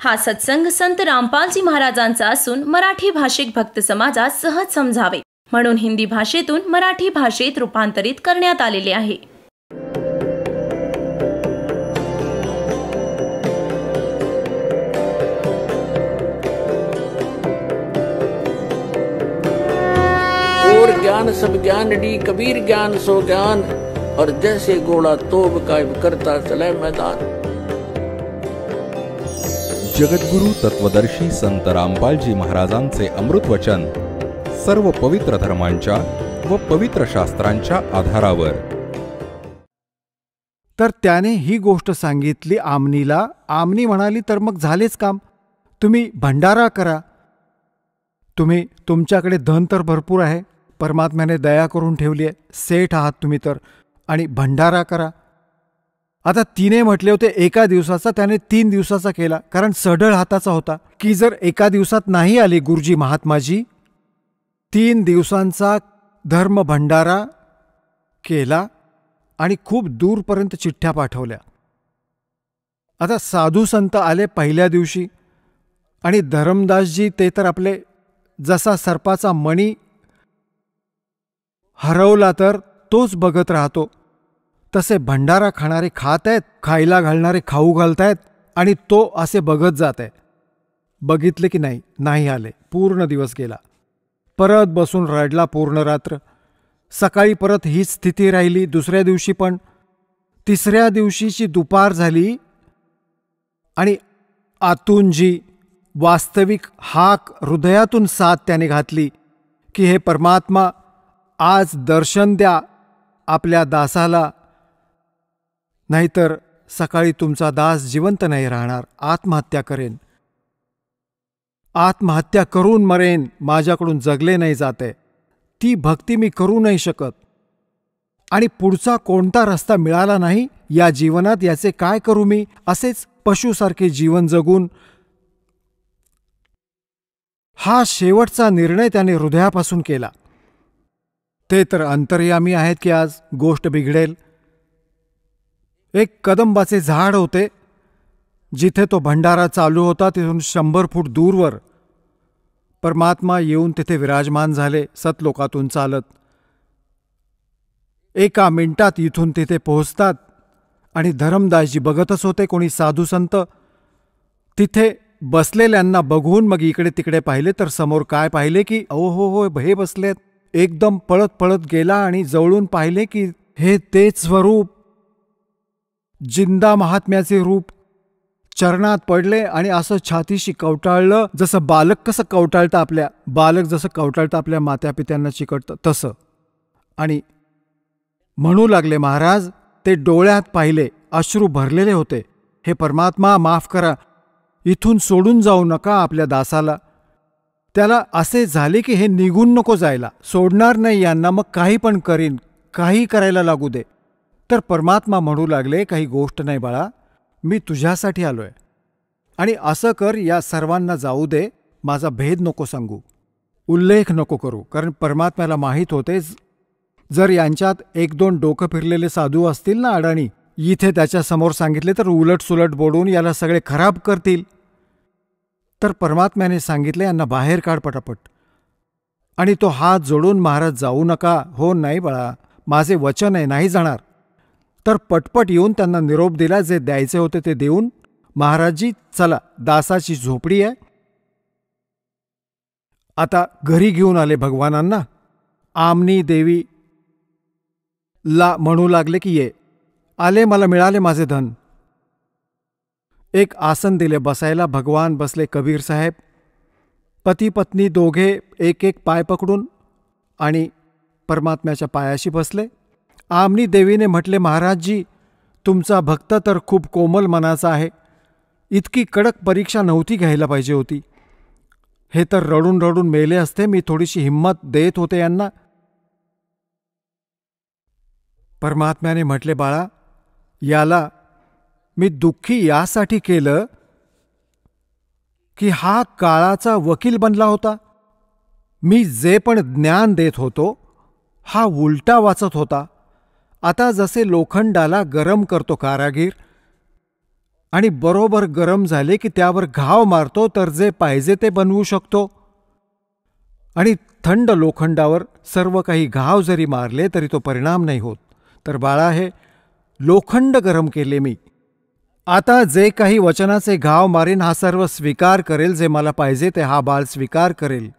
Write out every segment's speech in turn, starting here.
हा सत्संग संत रामपालजी महाराजांचा असून मराठी भाषिक भक्त समाजास सहज समजावे म्हणून हिंदी भाषेतून मराठी भाषेत रूपांतरित करण्यात आलेले आहे. और ज्ञान सब ज्ञान डी कबीर ज्ञान सो ज्ञान और जैसे घोड़ा तोब कायम करता चले मैदान. जगद्गुरु तत्वदर्शी संत रामपालजी महाराजांचे अमृत वचन सर्व पवित्र धर्मांच्या व पवित्र शास्त्रांच्या आधारावर. तर त्याने ही गोष्ट सांगितली आमनीला. आमनी म्हणाली, तर मग झालेच काम, तुम्ही भंडारा करा. तुमच्याकडे धन तर भरपूर आहे, परमात्म्याने दया करून ठेवली आहे, सेठ आहात तुम्ही तर, आणि भंडारा करा. आता तिने म्हटले होते एका दिवसाचा, त्याने 3 दिवसाचा केला, कारण सढळ हाताचा होता की जर एका दिवसात नाही आले गुरुजी महात्माजी, 3 दिवसांचा धर्म भंडारा केला आणि खूप दूरपर्यंत चिठ्ठ्या पाठवल्या. आता साधू संत आले पहिल्या दिवशी, आणि धरमदासजी ते तर आपले जसा सर्पाचा मणी हरवला तर तोच बघत राहतो, तसे भंडारा खाणारे खात आहेत, खायला घालणारे खाऊ घालतायत, आणि तो असे बघत जात आहे. बघितले की नाही आले. पूर्ण दिवस गेला. परत बसून रडला पूर्ण रात्र. सकाळी परत हीच स्थिती राहिली. दुसऱ्या दिवशी पण. तिसऱ्या दिवशीची दुपार झाली आणि आतून जी वास्तविक हाक, हृदयातून साथ त्याने घातली की हे परमात्मा, आज दर्शन द्या आपल्या दासाला, नाहीतर सकाळी तुमचा दास जिवंत नाही राहणार, आत्महत्या करेन, आत्महत्या करून मरेन, माझ्याकडून जगले नाही जाते. ती भक्ती मी करू नाही शकत, आणि पुढचा कोणता रस्ता मिळाला नाही या जीवनात, याचे काय करू मी? असेच पशुसारखे जीवन जगून हा शेवटचा निर्णय त्याने हृदयापासून केला. ते तर अंतर्यामी आहेत की आज गोष्ट बिघडेल. एक कदंबाचे झाड होते, जिथे तो भंडारा चालू होता तिथून 100 फूट दूरवर परमात्मा येऊन तिथे विराजमान झाले सतलोकातून चालत. 1 मिनिटात इथून तिथे पोहोचतात, आणि धरमदासजी बघतच होते. कोणी साधू संत तिथे बसलेल्यांना बघून मग इकडे तिकडे पाहिले, तर समोर काय पाहिले की हो हे बसलेत. एकदम पळत पळत गेला आणि जवळून पाहिले की हे तेच स्वरूप, जिंदा महात्म्याचे रूप. चरणात पडले आणि असं छातीशी कवटाळलं, जसं बालक जसं कवटाळतं आपल्या मात्यापित्यांना चिकटतं तसं. आणि म्हणू लागले महाराज, ते डोळ्यात पाहिले, अश्रू भरलेले होते, हे परमात्मा माफ करा, इथून सोडून जाऊ नका आपल्या दासाला. त्याला असे झाले की हे निघून नको जायला, सोडणार नाही यांना, मग काही पण करीन, काही करायला लागू दे. तर परमात्मा म्हणू लागले, काही गोष्ट नाही बाळा, मी तुझ्यासाठी आलोय, आणि असं कर, या सर्वांना जाऊ दे, माझा भेद नको सांगू, उल्लेख नको करू. कारण परमात्म्याला माहीत होते, जर यांच्यात 1-2 डोकं फिरलेले साधू असतील ना अडाणी, इथे त्याच्यासमोर सांगितले तर उलटसुलट बोलून याला सगळे खराब करतील. तर परमात्म्याने सांगितले, यांना बाहेर काढ पटापट. आणि तो हात जोडून, महाराज जाऊ नका. हो नाही बाळा, माझे वचन आहे, नाही जाणार. तर पटपट येऊन त्यांना निरोप दिला, जे द्यायचे होते ते देऊन, महाराजजी चला, दासाची झोपडी आहे. आता घरी घेऊन आले भगवानांना. आमनी देवी ला म्हणू लागले की ये आले, मला मिळाले माझे धन. एक आसन दिले बसायला. भगवान बसले, कबीर साहेब, पती पत्नी दोघे एक पाय पकडून, आणि परमात्म्याच्या पायाशी बसले. आमनी देवीने म्हटले, महाराजजी, तुमचा भक्त तर खूप कोमल मनाचा आहे, इतकी कडक परीक्षा नव्हती घ्यायला पाहिजे होती. हे तर रडून रडून मेले असते, मी थोडीशी हिंमत देत होते यांना. परमात्म्याने म्हटले, बाळा, याला मी दुःखी यासाठी केलं की हा काळाचा वकील बनला होता. मी जे पण ज्ञान देत होतो हा उलटा वाचत होता. आता जसे लोखंडाला गरम करतो कारागीर, आणि बरोबर गरम झाले की त्यावर घाव मारतो तर जे पाहिजे ते बनवू शकतो. आणि थंड लोखंडावर सर्व काही घाव जरी मारले तरी तो परिणाम नाही होत. तर बाळा, हे लोखंड गरम केले मी. आता जे काही वचनाचे घाव मारीन हा सर्व स्वीकार करेल. जे मला पाहिजे ते हा बाळ स्वीकार करेल.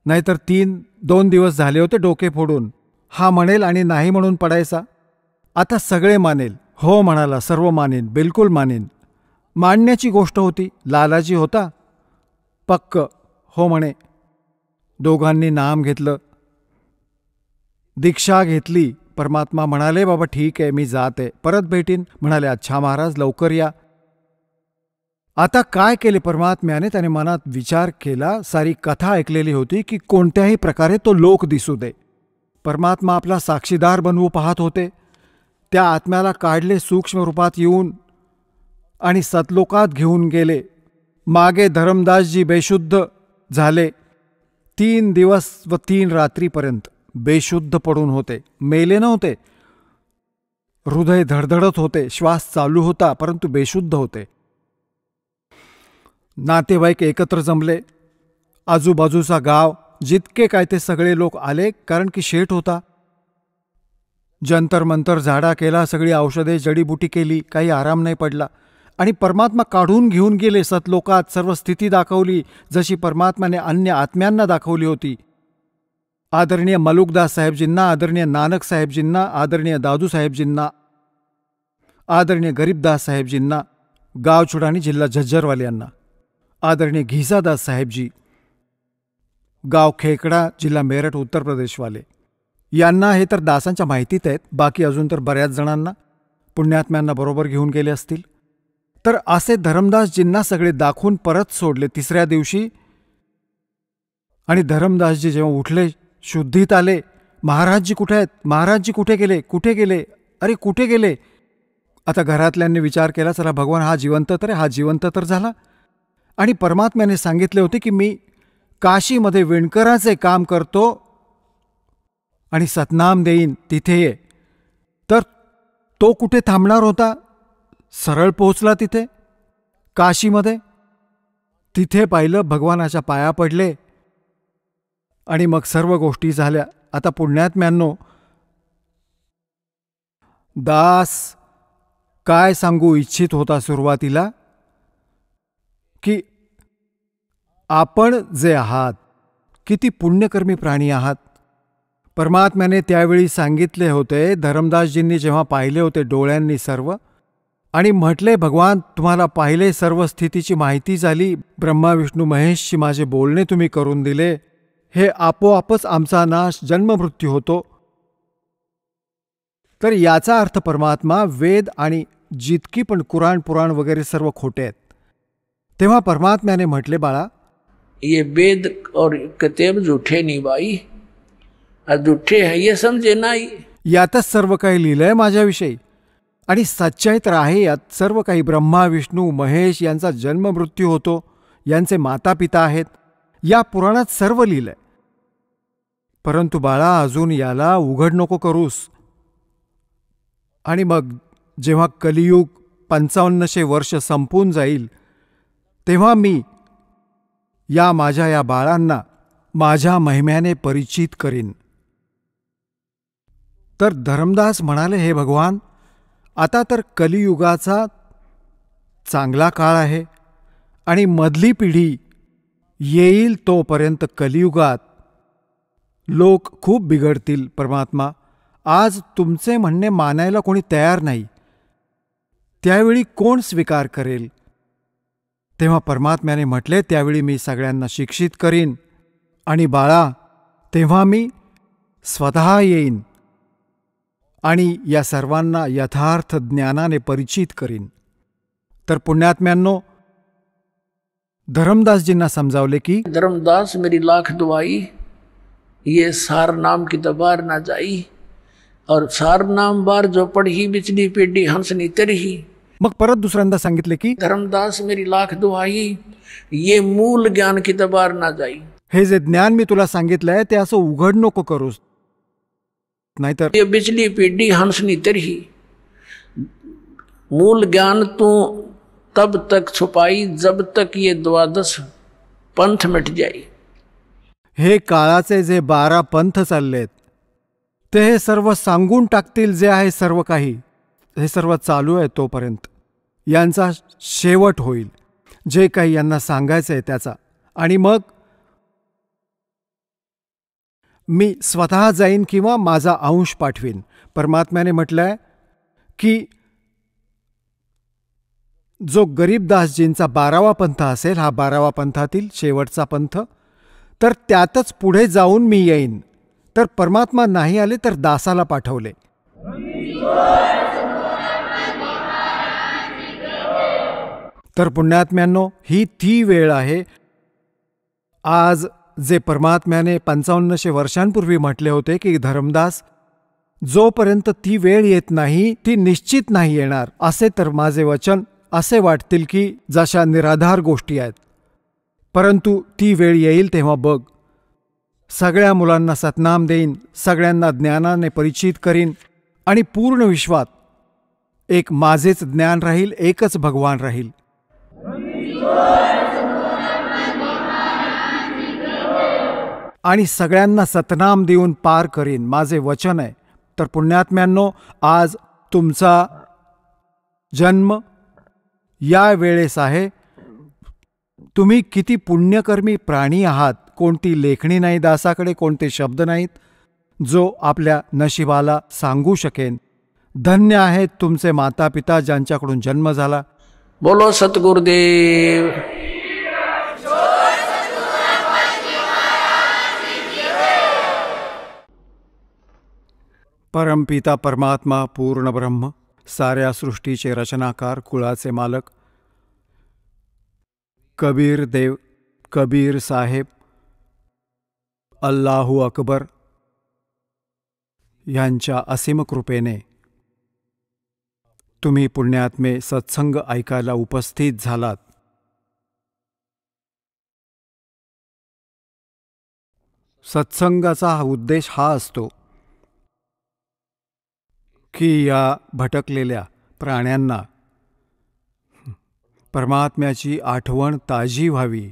नाहीतर 2 दिवस झाले होते डोके फोडून. हा म्हणेल आणि नाही म्हणून पडायचा. आता सगळे मानेल. हो म्हणाला, सर्व मानेन, बिलकुल मानेन. मानण्याची गोष्ट होती. लालाजी होता. पक्क हो म्हणे. दोघांनी नाम घेतलं, दीक्षा घेतली. परमात्मा म्हणाले, बाबा ठीक आहे, मी जाते, परत भेटीन. म्हणाले, अच्छा महाराज, लवकर या. आता काय केले परमात्म्याने? त्याने मनात विचार केला. सारी कथा ऐकलेली होती की कोणत्याही प्रकारे तो लोक दिसू दे. परमात्मा आपला साक्षीदार बनवू पाहत होते. त्या आत्म्याला काढले सूक्ष्म रूपात येऊन आणि सतलोकात घेऊन गेले. मागे धरमदासजी बेशुद्ध झाले. 3 दिवस व 3 रात्रीपर्यंत बेशुद्ध पडून होते. मेले नव्हते. हृदय धडधडत होते, श्वास चालू होता, परंतु बेशुद्ध होते. नातेवाईक एकत्र जमले. आजूबाजूचा गाव जितके काय ते सगळे लोक आले, कारण की शेठ होता. जंतर मंतर झाडा केला, सगळी औषधे जडीबुटी केली, काही आराम नाही पडला. आणि परमात्मा काढून घेऊन गेले सतलोकात. सर्व स्थिती दाखवली जशी परमात्म्याने अन्य आत्म्यांना दाखवली होती. आदरणीय मलुकदास साहेबजींना, आदरणीय नानक साहेबजींना, आदरणीय दादू साहेबजींना, आदरणीय गरीबदास साहेबजींना, गावचुडानी जिल्हा झज्जरवाल्यांना, आदरणीय घिसादास साहेबजी, गाव खेकडा, जिल्हा मेरठ, उत्तर प्रदेशवाले यांना. हे तर दासांच्या माहितीत आहेत. बाकी अजून तर बऱ्याच जणांना, पुण्यात्म्यांना बरोबर घेऊन गेले असतील. तर असे धरमदासजींना सगळे दाखवून परत सोडले 3ऱ्या दिवशी. आणि धरमदासजी जेव्हा उठले, शुद्धीत आले. महाराजजी कुठे आहेत? महाराजजी कुठे गेले? कुठे गेले? अरे कुठे गेले? आता घरातल्यांनी विचार केला, चला भगवान हा जिवंत तर आहे. हा जिवंत तर झाला. आणि परमात्म्याने सांगितले होते की मी काशीमध्ये विणकराचे काम करतो आणि सतनाम देईन, तिथे ये. तर तो कुठे थांबणार होता? सरळ पोहोचला तिथे काशीमध्ये. तिथे पाहिलं, भगवानाच्या पाया पडले आणि मग सर्व गोष्टी झाल्या. आता पुण्यात्म्यांनो, दास काय सांगू इच्छित होता सुरुवातीला, की आपण जे आहात किती पुण्यकर्मी प्राणी आहात. परमात्म्याने त्यावेळी सांगितले होते, धरमदासजींनी जेव्हा पाहिले होते डोळ्यांनी सर्व, आणि म्हटले, भगवान तुम्हाला पाहिले, सर्व स्थितीची माहिती झाली, ब्रह्मा विष्णू महेशची माझे बोलणे तुम्ही करून दिले, हे आपोआपच आमचा नाश जन्ममृत्यू होतो. तर याचा अर्थ परमात्मा वेद आणि जितकी पण कुराण पुराण वगैरे सर्व खोटे आहेत. तेव्हा परमात्म्याने म्हटले, बाळा ये वेद और किताब झूठे नहीं भाई, झूठे है ये समझे नाही. यातच सर्व काही लिहिलंय माझ्याविषयी आणि सच्चाई तर आहे यात. सर्व काही ब्रह्मा विष्णू महेश यांचा जन्म मृत्यू होतो, यांचे माता पिता आहेत, या पुराणात सर्व लिहिलंय. परंतु बाळा अजून याला उघड नको करूस. आणि मग जेव्हा कलियुग 5500 वर्ष संपून जाईल, तेव्हा मी माझ्या या बाळांना माझ्या महिम्याने परिचित करीन. तर धरमदास म्हणाले, हे भगवान, आता तर कलियुगाचा चांगला काळ आहे आणि मधली पिढी येईल तोपर्यंत कलियुगात लोक खूप बिघडतील. परमात्मा, आज तुमचे म्हणणे मानायला कोणी तयार नाही, त्यावेळी कोण स्वीकार करेल? तेव्हा परमात्म्याने म्हटले, त्यावेळी मी सगळ्यांना शिक्षित करीन आणि बाळा तेव्हा मी स्वतः येईन आणि या सर्वांना यथार्थ ज्ञानाने परिचित करीन. तर पुण्यात्म्यांनो, धरमदासजींना समजावले की धर्मदास मेरी लाख दुआई, ये सार नाम की दबार ना जाई, और सार नाम बार जो पढ़ी बिचली पेडी हंसनी तरही. मग परत दुसऱ्यांदा सांगितले की धर्मदास मेरी लाख दुआई, ये मूल ज्ञान की दबार ना जाई. हे जे ज्ञान मी तुला सांगितलंय ते असं उघड नको करूस, नाहीतर ये बिचली पेडी हंसनी तरही. मूल ज्ञान तू तब तक छुपाई जब तक ये 12 पंथ मिट जाई. हे काळाचे जे 12 पंथ चाललेत ते हे सर्व सांगून टाकतील जे आहे सर्व काही. हे सर्व चालू आहे तोपर्यंत यांचा शेवट होईल, जे काही यांना सांगायचं आहे त्याचा. आणि मग मी स्वतः जाईन किंवा माझा अंश पाठवीन. परमात्म्याने म्हटलंय की जो गरीबदासजींचा 12वा पंथ असेल, हा 12वा पंथातील शेवटचा पंथ, तर त्यातच पुढे जाऊन मी येईन. तर परमात्मा नाही आले तर दासाला पाठवले. तर पुण्यात्म्यांनो, ही ती वेळ आहे. आज जे परमात्म्याने 5500 वर्षांपूर्वी म्हटले होते की धर्मदास, जोपर्यंत ती वेळ येत नाही ती निश्चित नाही येणार. असे तर माझे वचन असे वाटतील की जशा निराधार गोष्टी आहेत, परंतु ती वेळ येईल तेव्हा बघ, सगळ्या मुलांना सतनाम देईन, सगळ्यांना ज्ञानाने परिचित करीन आणि पूर्ण विश्वात एक माझेच ज्ञान राहील, एकच भगवान राहील. आणि सगळ्यांना सतनाम देऊन पार करीन, माझे वचन आहे. तर पुण्यात्म्यांनो, आज तुमचा जन्म या वेळेस आहे. तुम्ही किती पुण्यकर्मी प्राणी आहात. कोणती लेखणी नाही दासाकडे, कोणते शब्द नाहीत जो आपल्या नशिबाला सांगू शकेन. धन्य आहेत तुमचे माता पिता ज्यांच्याकडून जन्म झाला. बोलो सतगुरुदेव. परमपिता परमात्मा पूर्ण ब्रह्म, साऱ्या सृष्टीचे रचनाकार, कुळाचे मालक, कबीर देव, कबीर साहेब, अल्लाहू अकबर यांच्या असीम कृपेने तुम्ही पुण्यात्मे सत्संग ऐकायला उपस्थित झालात. सत्संगाचा उद्देश हा असतो की या भटकलेल्या प्राण्यांना परमात्म्याची आठवण ताजी व्हावी.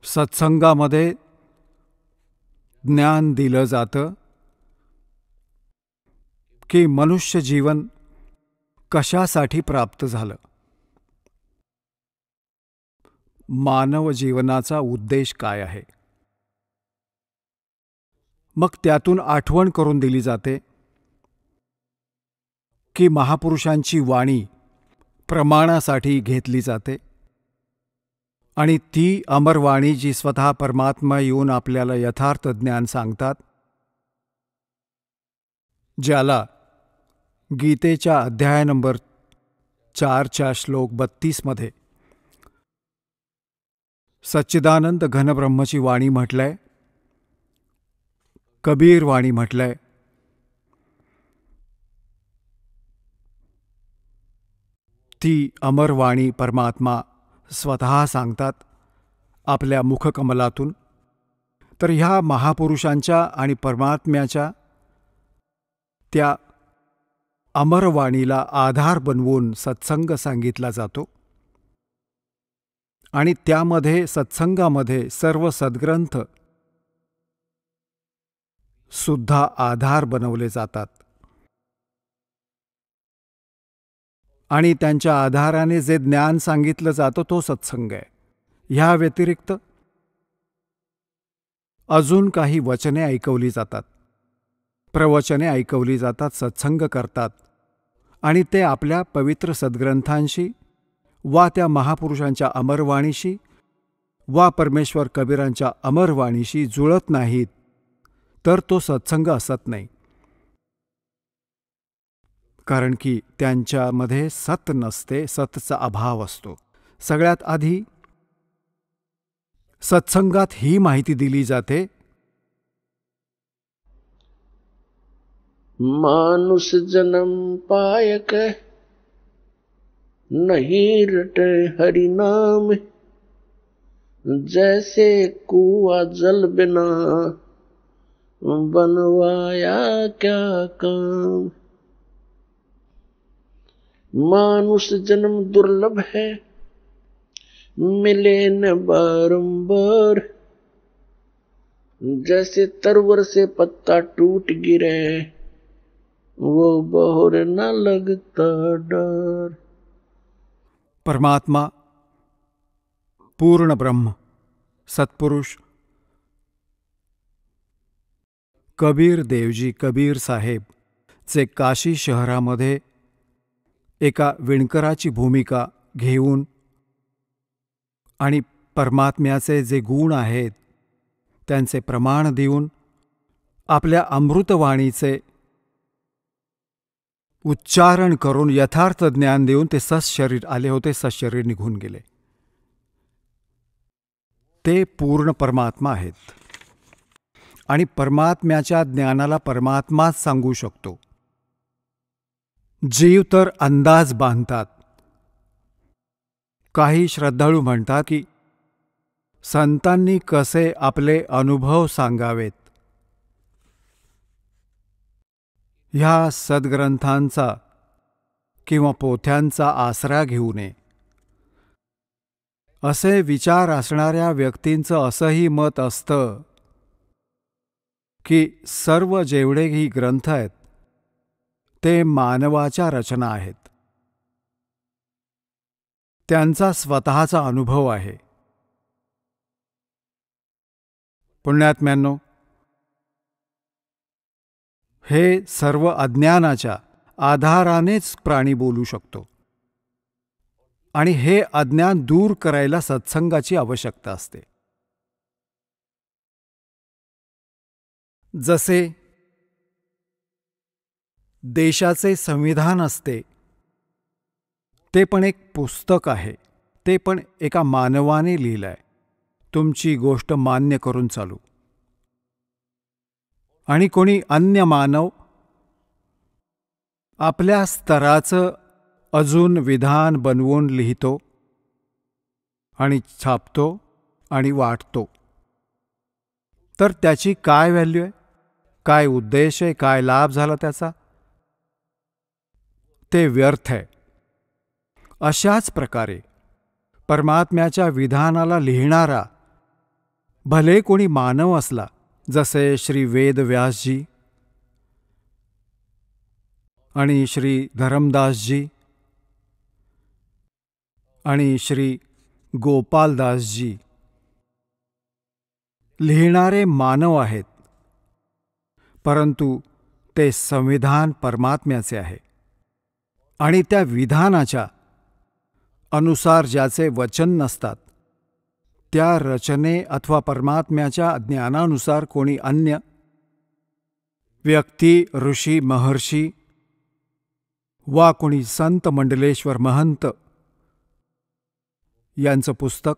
सत्संगामध्ये ज्ञान दिलं जातं की मनुष्य जीवन कशासाठी प्राप्त झालं, मानव जीवनाचा उद्देश काय आहे. मग त्यातून आठवण करून दिली जाते की महापुरुषांची वाणी प्रमाणासाठी घेतली जाते आणि ती अमरवाणी जी स्वतः परमात्मा येऊन आपल्याला यथार्थ ज्ञान सांगतात, ज्याला गीतेच्या अध्याय नंबर 4च्या श्लोक 32 सच्चिदानंद घनब्रह्मची वाणी म्हटलंय, कबीर वाणी म्हटलंय. ती अमरवाणी परमात्मा स्वतः सांगतात आपल्या मुखकमलातून. तर ह्या महापुरुषांच्या आणि परमात्म्याच्या त्या अमरवाणीला आधार बनवून सत्संग सांगितला जातो आणि त्यामध्ये सत्संगामध्ये सर्व सद्ग्रंथ सुद्धा आधार बनवले जातात आणि त्यांच्या आधाराने जे ज्ञान सांगितलं जातं तो सत्संग आहे. ह्या व्यतिरिक्त अजून काही वचने ऐकवली जातात, प्रवचने ऐकवली जातात, सत्संग करतात आणि ते आपल्या पवित्र सद्ग्रंथांशी वा त्या महापुरुषांच्या अमरवाणीशी वा परमेश्वर कबीरांच्या अमरवाणीशी जुळत नाहीत, तर तो सत्संग असत नाही. कारण की त्यांच्यामध्ये सत नसते, सतचा अभाव असतो. सगळ्यात आधी सत्संगात ही माहिती दिली जाते, मानुष जन्म पायक नहीं रटे हरि नाम, जैसे कुआ जल बिना बनवाया क्या काम. मानुष जन्म दुर्लभ है, मिले न बारंबार। जैसे तरवर से पत्ता टूट गिरे, वो बहुर न लगता डर। परमात्मा, पूर्ण ब्रह्म, सत्पुरुष कबीर देवजी कबीर साहेब जे काशी शहरामध्ये एका विणकराची भूमिका घेऊन आणि परमात्म्याचे जे गुण आहेत त्यांचे प्रमाण देऊन आपल्या अमृतवाणीचे उच्चारण करून यथार्थ ज्ञान देऊन ते सशरीर आले होते, सशरीर निघून गेले. ते पूर्ण परमात्मा आहेत आणि परमात्म्याच्या ज्ञानाला परमात्माच सांगू शकतो. जीव तर अंदाज बांधतात. काही श्रद्धाळू म्हणतात की संतांनी कसे आपले अनुभव सांगावेत. ह्या सद्ग्रंथांचा किंवा पोथ्यांचा आसरा घेऊ नये असे विचार असणाऱ्या व्यक्तींचं असंही मत असतं की सर्व जेवढेही ग्रंथ आहेत ते मानवाच्या रचना आहेत, त्यांचा स्वतःचा अनुभव आहे. पुण्यात्म्यांनो, हे सर्व अज्ञानाच्या आधारानेच प्राणी बोलू शकतो आणि हे अज्ञान दूर करायला सत्संगाची आवश्यकता असते. जसे देशाचे संविधान असते, ते पण एक पुस्तक आहे, ते पण एका मानवाने लिहिलंय. तुमची गोष्ट मान्य करून चालू. आणि कोणी अन्य मानव आपल्या स्तराचं अजून विधान बनवून लिहितो आणि छापतो आणि वाटतो, तर त्याची काय व्हॅल्यू आहे, काय उद्देश आहे, काय लाभ झाला त्याचा? ते व्यर्थ आहे. अशाच प्रकारे परमात्म्याच्या विधानाला लिहिणारा भले कोणी मानव असला, जसे श्री वेदव्यासजी आणि श्री धरमदासजी आणि श्री गोपालदासजी, लिहिणारे मानव आहेत, परंतु ते संविधान परमात्म्याचे आहे आणि त्या विधानाच्या अनुसार ज्याचे वचन नसतात, त्या रचने अथवा परमात्म्याच्या ज्ञानानुसार कोणी अन्य व्यक्ती, ऋषी, महर्षी वा कोणी संत मंडलेश्वर महंत यांचं पुस्तक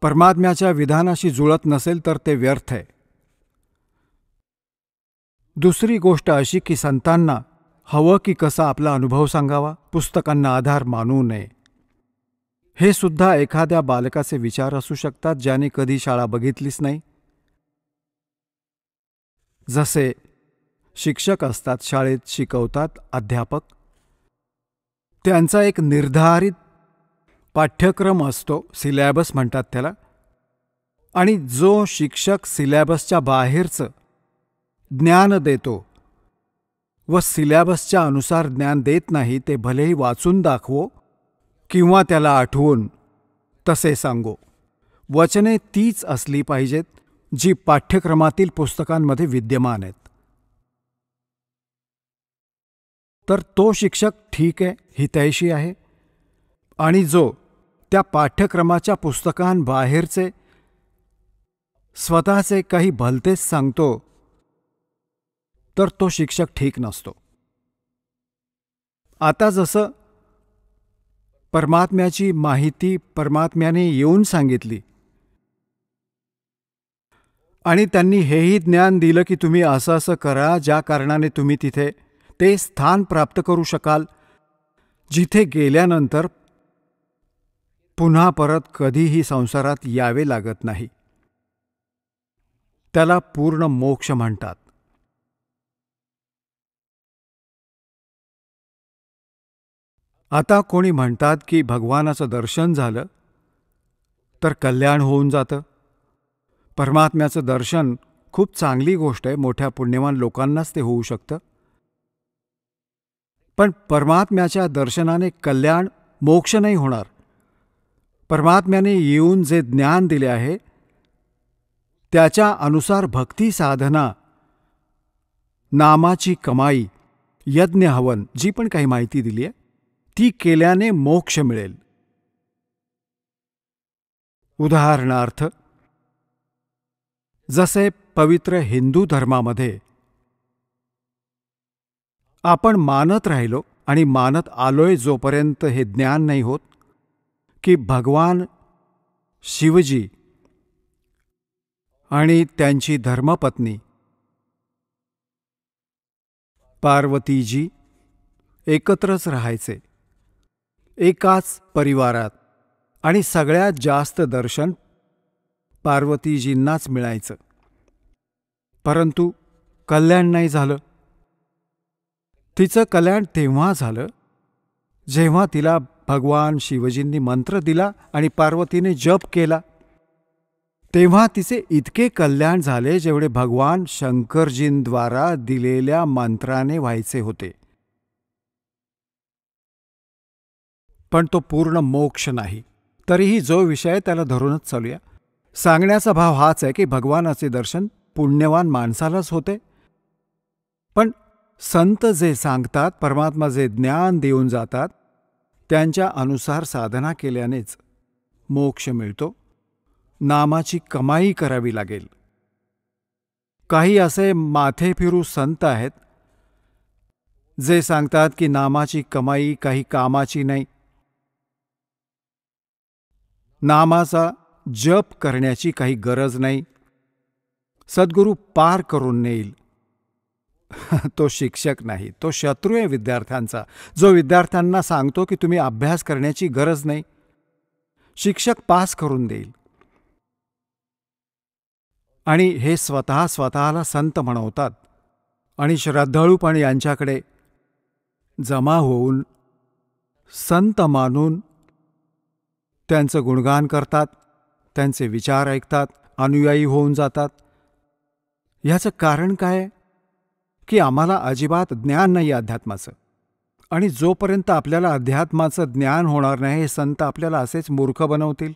परमात्म्याच्या विधानाशी जुळत नसेल तर ते व्यर्थ आहे. दुसरी गोष्ट अशी की संतांना हवं की कसा आपला अनुभव सांगावा, पुस्तकांना आधार मानू नये. हे सुद्धा एखाद्या बालकाचे विचार असू शकतात ज्याने कधी शाळा बघितलीच नाही. जसे शिक्षक असतात, शाळेत शिकवतात अध्यापक, त्यांचा एक निर्धारित पाठ्यक्रम असतो, सिलॅबस म्हणतात त्याला, आणि जो शिक्षक सिलॅबसच्या बाहेरचं ज्ञान देतो व सिलॅबसच्या अनुसार ज्ञान देत नाही, ते भलेही वाचून दाखवो किंवा त्याला आठवून तसे सांगो, वचने तीच असली पाहिजेत जी पाठ्यक्रमातील पुस्तकांमध्ये विद्यमान आहेत. तर तो शिक्षक ठीक आहे, हितैषी आहे, आणि जो त्या पाठ्यक्रमाच्या पुस्तकांबाहेरचे स्वतःचे काही भलतेच सांगतो, तर तो शिक्षक ठीक नसतो. आता जसं परमात्म्याची माहिती परमात्म्याने येऊन सांगितली आणि त्यांनी हेही ज्ञान दिलं की तुम्ही असं असं करा, ज्या कारणाने तुम्ही तिथे ते स्थान प्राप्त करू शकाल जिथे गेल्यानंतर पुन्हा परत कधीही संसारात यावे लागत नाही. त्याला पूर्ण मोक्ष म्हणतात. आता कोणी म्हणतात की भगवानाचं दर्शन झालं तर कल्याण होऊन जातं. परमात्म्याचं दर्शन खूप चांगली गोष्ट आहे, मोठ्या पुण्यवान लोकांनाच ते होऊ शकतं. पण परमात्म्याच्या दर्शनाने कल्याण, मोक्ष नाही होणार. परमात्म्याने येऊन जे ज्ञान दिले आहे त्याच्या अनुसार भक्ती साधना, नामाची कमाई, यज्ञ हवन, जी पण काही माहिती दिली आहे ती केल्याने मोक्ष मिळेल. उदाहरणार्थ, जसे पवित्र हिंदू धर्मामध्ये आपण मानत राहिलो आणि मानत आलोय जोपर्यंत हे ज्ञान नाही होत की भगवान शिवजी आणि त्यांची धर्मपत्नी पार्वतीजी एकत्रच राहायचे, एकाच परिवारात, आणि सगळ्यात जास्त दर्शन पार्वतीजींनाच मिळायचं. परंतु कल्याण नाही झालं. तिचं कल्याण तेव्हा झालं जेव्हा तिला भगवान शिवजींनी मंत्र दिला आणि पार्वतीने जप केला. तेव्हा तिचे इतके कल्याण झाले जेवढे भगवान शंकरजींद्वारा दिलेल्या मंत्राने व्हायचे होते. पण तो पूर्ण मोक्ष नाही. तरीही जो विषय त्याला धरूनच चालूया. सांगण्याचा भाव हाच आहे की भगवानाचे दर्शन पुण्यवान माणसालाच होते. पण संत जे सांगतात, परमात्मा जे ज्ञान देऊन जातात, त्यांच्या अनुसार साधना केल्यानेच मोक्ष मिळतो. नामाची कमाई करावी लागेल. काही असे माथे फिरू संत आहेत जे सांगतात की नामाची कमाई काही कामाची नाही, नामाचा जप करण्याची काही गरज नाही, सद्गुरू पार करून नेईल. तो शिक्षक नाही, तो शत्रू आहे विद्यार्थ्यांचा, जो विद्यार्थ्यांना सांगतो की तुम्ही अभ्यास करण्याची गरज नाही, शिक्षक पास करून देईल. आणि हे स्वतःला संत म्हणवतात आणि श्रद्धाळूपणे यांच्याकडे जमा होऊन संत मानून त्यांचं गुणगान करतात, त्यांचे विचार ऐकतात, अनुयायी होऊन जातात. ह्याचं कारण काय की आम्हाला अजिबात ज्ञान नाही अध्यात्माचं. आणि जोपर्यंत आपल्याला अध्यात्माचं ज्ञान होणार नाही, हे संत आपल्याला असेच मूर्ख बनवतील.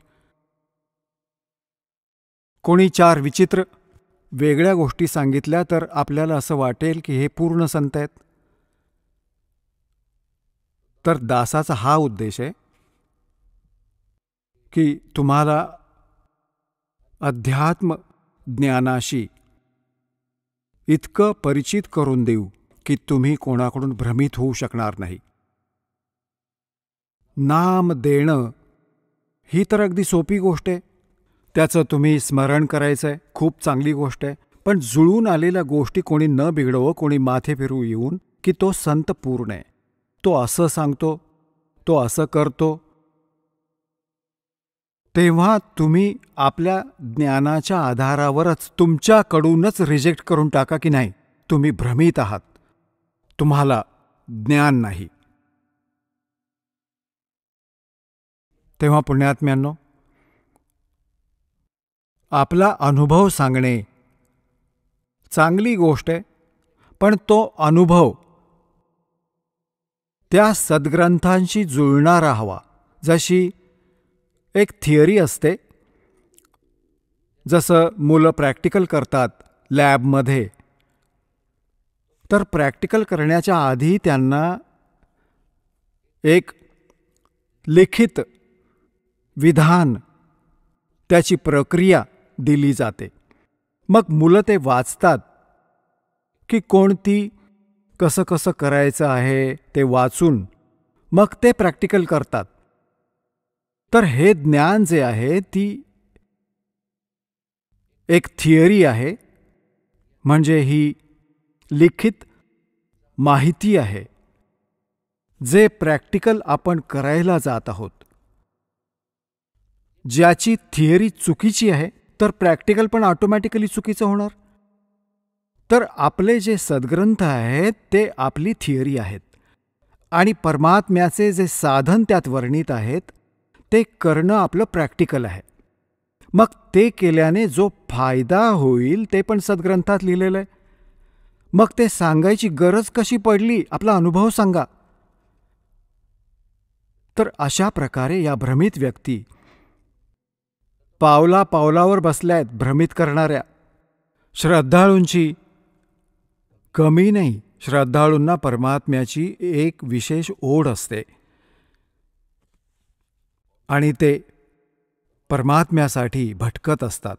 कोणी 4 विचित्र वेगळ्या गोष्टी सांगितल्या तर आपल्याला असं वाटेल की हे पूर्ण संत आहेत. तर दासाचा हा उद्देश आहे की तुम्हाला अध्यात्म ज्ञानाशी इतकं परिचित करून देऊ की तुम्ही कोणाकडून भ्रमित होऊ शकणार नाही. नाम देणं ही तर अगदी सोपी गोष्ट आहे. त्याचं तुम्ही स्मरण करायचं आहे, खूप चांगली गोष्ट आहे. पण जुळून आलेल्या गोष्टी कोणी न बिघडवं, कोणी माथे फिरू येऊन की तो संत पूर्ण आहे, तो असं सांगतो, तो असं करतो, तेव्हा तुम्ही आपल्या ज्ञानाच्या आधारावरच तुमच्याकडूनच रिजेक्ट करून टाका की नाही, तुम्ही भ्रमित आहात, तुम्हाला ज्ञान नाही. तेव्हा पुण्यात्म्यांनो, आपला अनुभव सांगणे चांगली गोष्ट आहे, पण तो अनुभव त्या सद्ग्रंथांशी जुळणारा हवा. जशी एक थिअरी असते, जसं मुलं प्रॅक्टिकल करतात लॅबमध्ये, तर प्रॅक्टिकल करण्याच्या आधी त्यांना एक लिखित विधान, त्याची प्रक्रिया दिली जाते. मग मुलं ते वाचतात की कोणती कसं कसं करायचं आहे ते वाचून मग ते प्रॅक्टिकल करतात. तर हे ज्ञान जे आहे ती एक थिअरी आहे, म्हणजे ही लिखित माहिती आहे जे प्रॅक्टिकल आपण करायला जात आहोत. ज्याची थिअरी चुकीची आहे तर प्रॅक्टिकल पण ऑटोमॅटिकली चुकीचं होणार. तर आपले जे सद्ग्रंथ आहेत ते आपली थिअरी आहेत आणि परमात्म्याचे जे साधन त्यात वर्णित आहेत ते करणं आपलं प्रॅक्टिकल आहे. मग ते केल्याने जो फायदा होईल ते पण सद्ग्रंथात लिहिलेलं आहे. मग ते सांगायची गरज कशी पडली? आपला अनुभव सांगा. तर अशा प्रकारे या भ्रमित व्यक्ती पावला पावलावर बसल्यात भ्रमित करणाऱ्या. श्रद्धाळूंची कमी नाही. श्रद्धाळूंना परमात्म्याची एक विशेष ओढ असते आणि ते परमात्म्यासाठी भटकत असतात.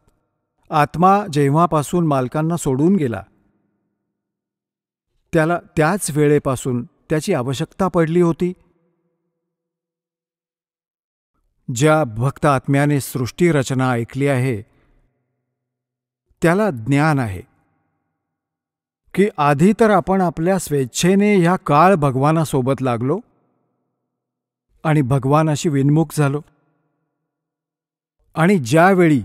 आत्मा जेव्हापासून मालकांना सोडून गेला त्याला त्याच वेळेपासून त्याची आवश्यकता पडली होती. ज्या भक्त आत्म्याने सृष्टी रचना ऐकली आहे त्याला ज्ञान आहे की आधी तर आपण आपल्या स्वेच्छेने ह्या काळ भगवानासोबत लागलो आणि भगवानाशी विन्मुख झालो. आणि ज्यावेळी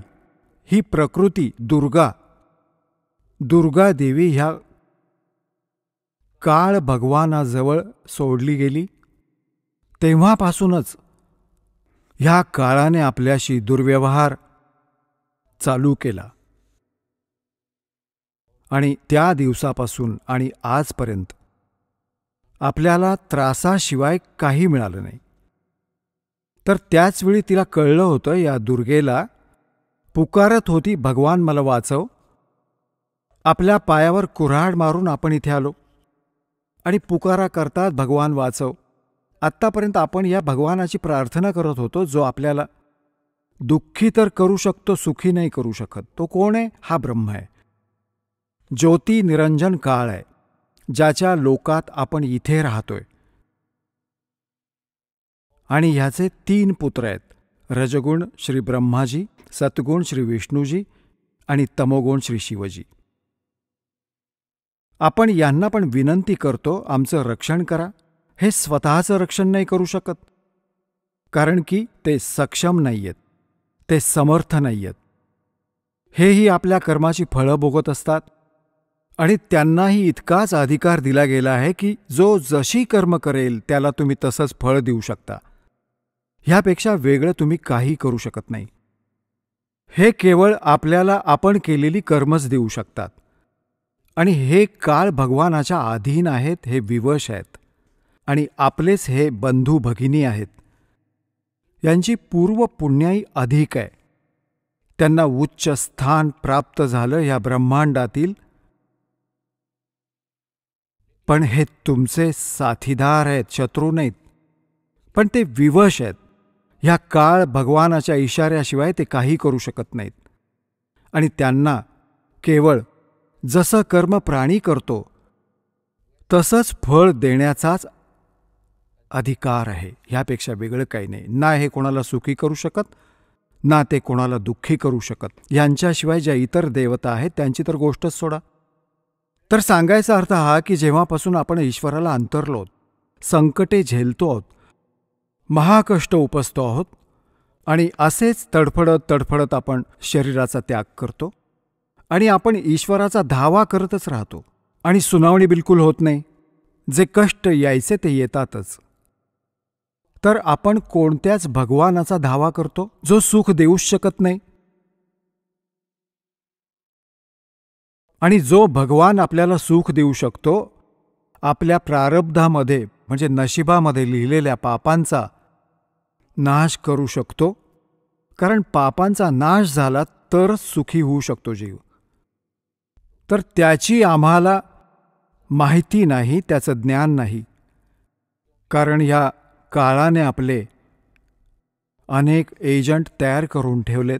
ही प्रकृती दुर्गा देवी ह्या काळ भगवानाजवळ सोडली गेली तेव्हापासूनच ह्या काळाने आपल्याशी दुर्व्यवहार चालू केला. आणि त्या दिवसापासून आणि आजपर्यंत आपल्याला त्रासाशिवाय काही मिळालं नाही. तर त्याचवेळी तिला कळलं होतं, या दुर्गेला पुकारत होती, भगवान मला वाचव. आपल्या पायावर कुऱ्हाड मारून आपण इथे आलो आणि पुकारा करतात भगवान वाचव. आत्तापर्यंत आपण या भगवानाची प्रार्थना करत होतो जो आपल्याला दुःखी तर करू शकतो, सुखी नाही करू शकत. तो कोण आहे? हा ब्रह्म आहे. ज्योती निरंजन काळ आहे, ज्याच्या लोकात आपण इथे राहतोय. आणि ह्याचे 3 पुत्र आहेत, रजगुण श्री ब्रह्माजी, सत्गुण श्री विष्णूजी आणि तमोगुण श्री शिवजी. आपण यांना पण विनंती करतो, आमचं रक्षण करा. हे स्वतःचं रक्षण नाही करू शकत, कारण की ते सक्षम नाहीयेत, ते समर्थ नाहीयेत. हेही आपल्या कर्माची फळं भोगत असतात आणि त्यांनाही इतकाच अधिकार दिला गेला आहे की जो जशी कर्म करेल त्याला तुम्ही तसंच फळ देऊ शकता. ह्यापेक्षा वेगळं तुम्ही काही करू शकत नाही. हे केवळ आपल्याला आपण केलेली कर्मच देऊ शकतात. आणि हे काळ भगवानाच्या अधीन आहेत, हे विवश आहेत आणि आपलेच हे बंधू भगिनी आहेत. यांची पूर्व पुण्याई अधिक आहे, त्यांना उच्च स्थान प्राप्त झालं या ब्रह्मांडातील. पण हे तुमचे साथीदार आहेत, शत्रू नाहीत. पण ते विवश आहेत. ह्या काळ भगवानाच्या इशाऱ्याशिवाय ते काही करू शकत नाहीत. आणि त्यांना केवळ जसं कर्म प्राणी करतो तसंच फळ देण्याचाच अधिकार आहे, ह्यापेक्षा वेगळं काही नाही. ना हे कोणाला सुखी करू शकत, ना ते कोणाला दुःखी करू शकत. यांच्याशिवाय ज्या इतर देवता आहेत त्यांची तर गोष्टच सोडा. तर सांगायचा अर्थ हा की जेव्हापासून आपण ईश्वराला अंतरलो, संकटे झेलतो आहोत, महाकष्ट उपसतो आहोत आणि असेच तडफडत आपण शरीराचा त्याग करतो आणि आपण ईश्वराचा धावा करतच राहतो आणि सुनावणी बिलकुल होत नाही. जे कष्ट यायचे ते येतातच. तर आपण कोणत्याच भगवानाचा धावा करतो जो सुख देऊच शकत नाही. आणि जो भगवान आपल्याला सुख देऊ शकतो, आपल्या प्रारब्धामध्ये म्हणजे नशिबामध्ये लिहिलेल्या पापांचा नाश करू शकतो. कारण पापांचा नाश झाला तरच सुखी होऊ शकतो जीव. तर त्याची आम्हाला माहिती नाही, त्याचं ज्ञान नाही. कारण ह्या काळाने आपले अनेक एजंट तयार करून ठेवलेत,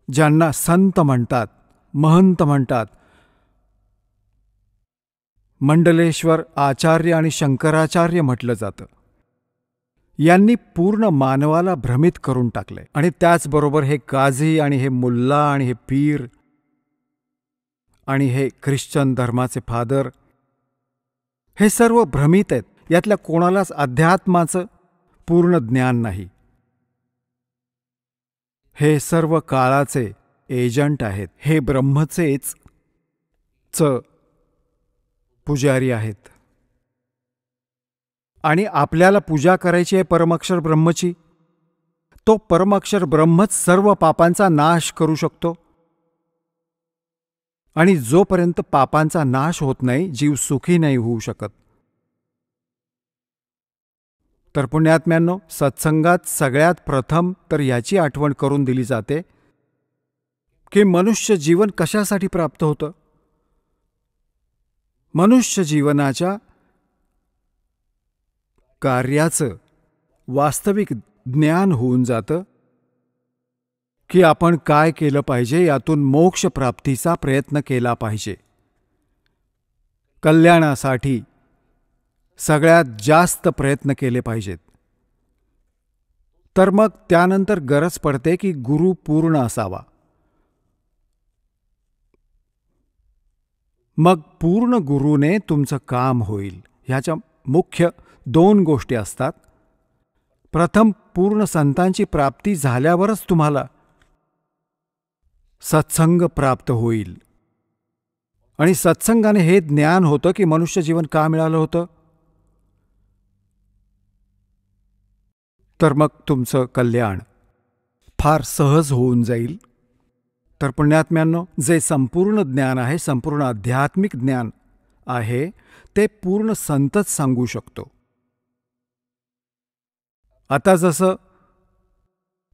ज्यांना संत म्हणतात, महंत म्हणतात. मंडलेश्वर आचार्य आणि शंकराचार्य म्हटलं जातं. यांनी पूर्ण मानवाला भ्रमित करून टाकले. आणि त्याचबरोबर हे काझी आणि हे मुल्ला आणि हे पीर आणि हे ख्रिश्चन धर्माचे फादर, हे सर्व भ्रमित आहेत. यातल्या कोणालाच अध्यात्माचं पूर्ण ज्ञान नाही. हे सर्व काळाचे एजंट आहेत. हे ब्रह्मचेच पुजारी आहेत. आणि आपल्याला पूजा करायची आहे परमाक्षर ब्रह्मची, तो परमाक्षर ब्रह्मच सर्व पापांचा नाश करू शकतो. आणि जोपर्यंत पापांचा नाश होत नाही, जीव सुखी नाही होऊ शकत. तर पुण्यात्म्यांनो, सत्संगात सगळ्यात प्रथम तर याची आठवण करून दिली जाते की मनुष्य जीवन कशासाठी प्राप्त होतं. मनुष्य जीवनाच्या कार्याचं वास्तविक ज्ञान होऊन जातं की आपण काय केलं पाहिजे, यातून मोक्ष प्राप्तीचा प्रयत्न केला पाहिजे. कल्याणासाठी सगळ्यात जास्त प्रयत्न केले पाहिजेत. तर मग त्यानंतर गरज पडते की गुरु पूर्ण असावा. मग पूर्ण गुरुने तुमचं काम होईल. ह्याच्या मुख्य 2 गोष्टी असतात. प्रथम, पूर्ण संतांची प्राप्ती झाल्यावरच तुम्हाला सत्संग प्राप्त होईल. आणि सत्संगाने हे ज्ञान होतं की मनुष्य जीवन का मिळालं होतं. तर मग तुमचं कल्याण फार सहज होऊन जाईल. तर पुण्यात्म्यांनो, जे संपूर्ण ज्ञान आहे, संपूर्ण आध्यात्मिक ज्ञान आहे, ते पूर्ण संतच सांगू शकतो. आता जसं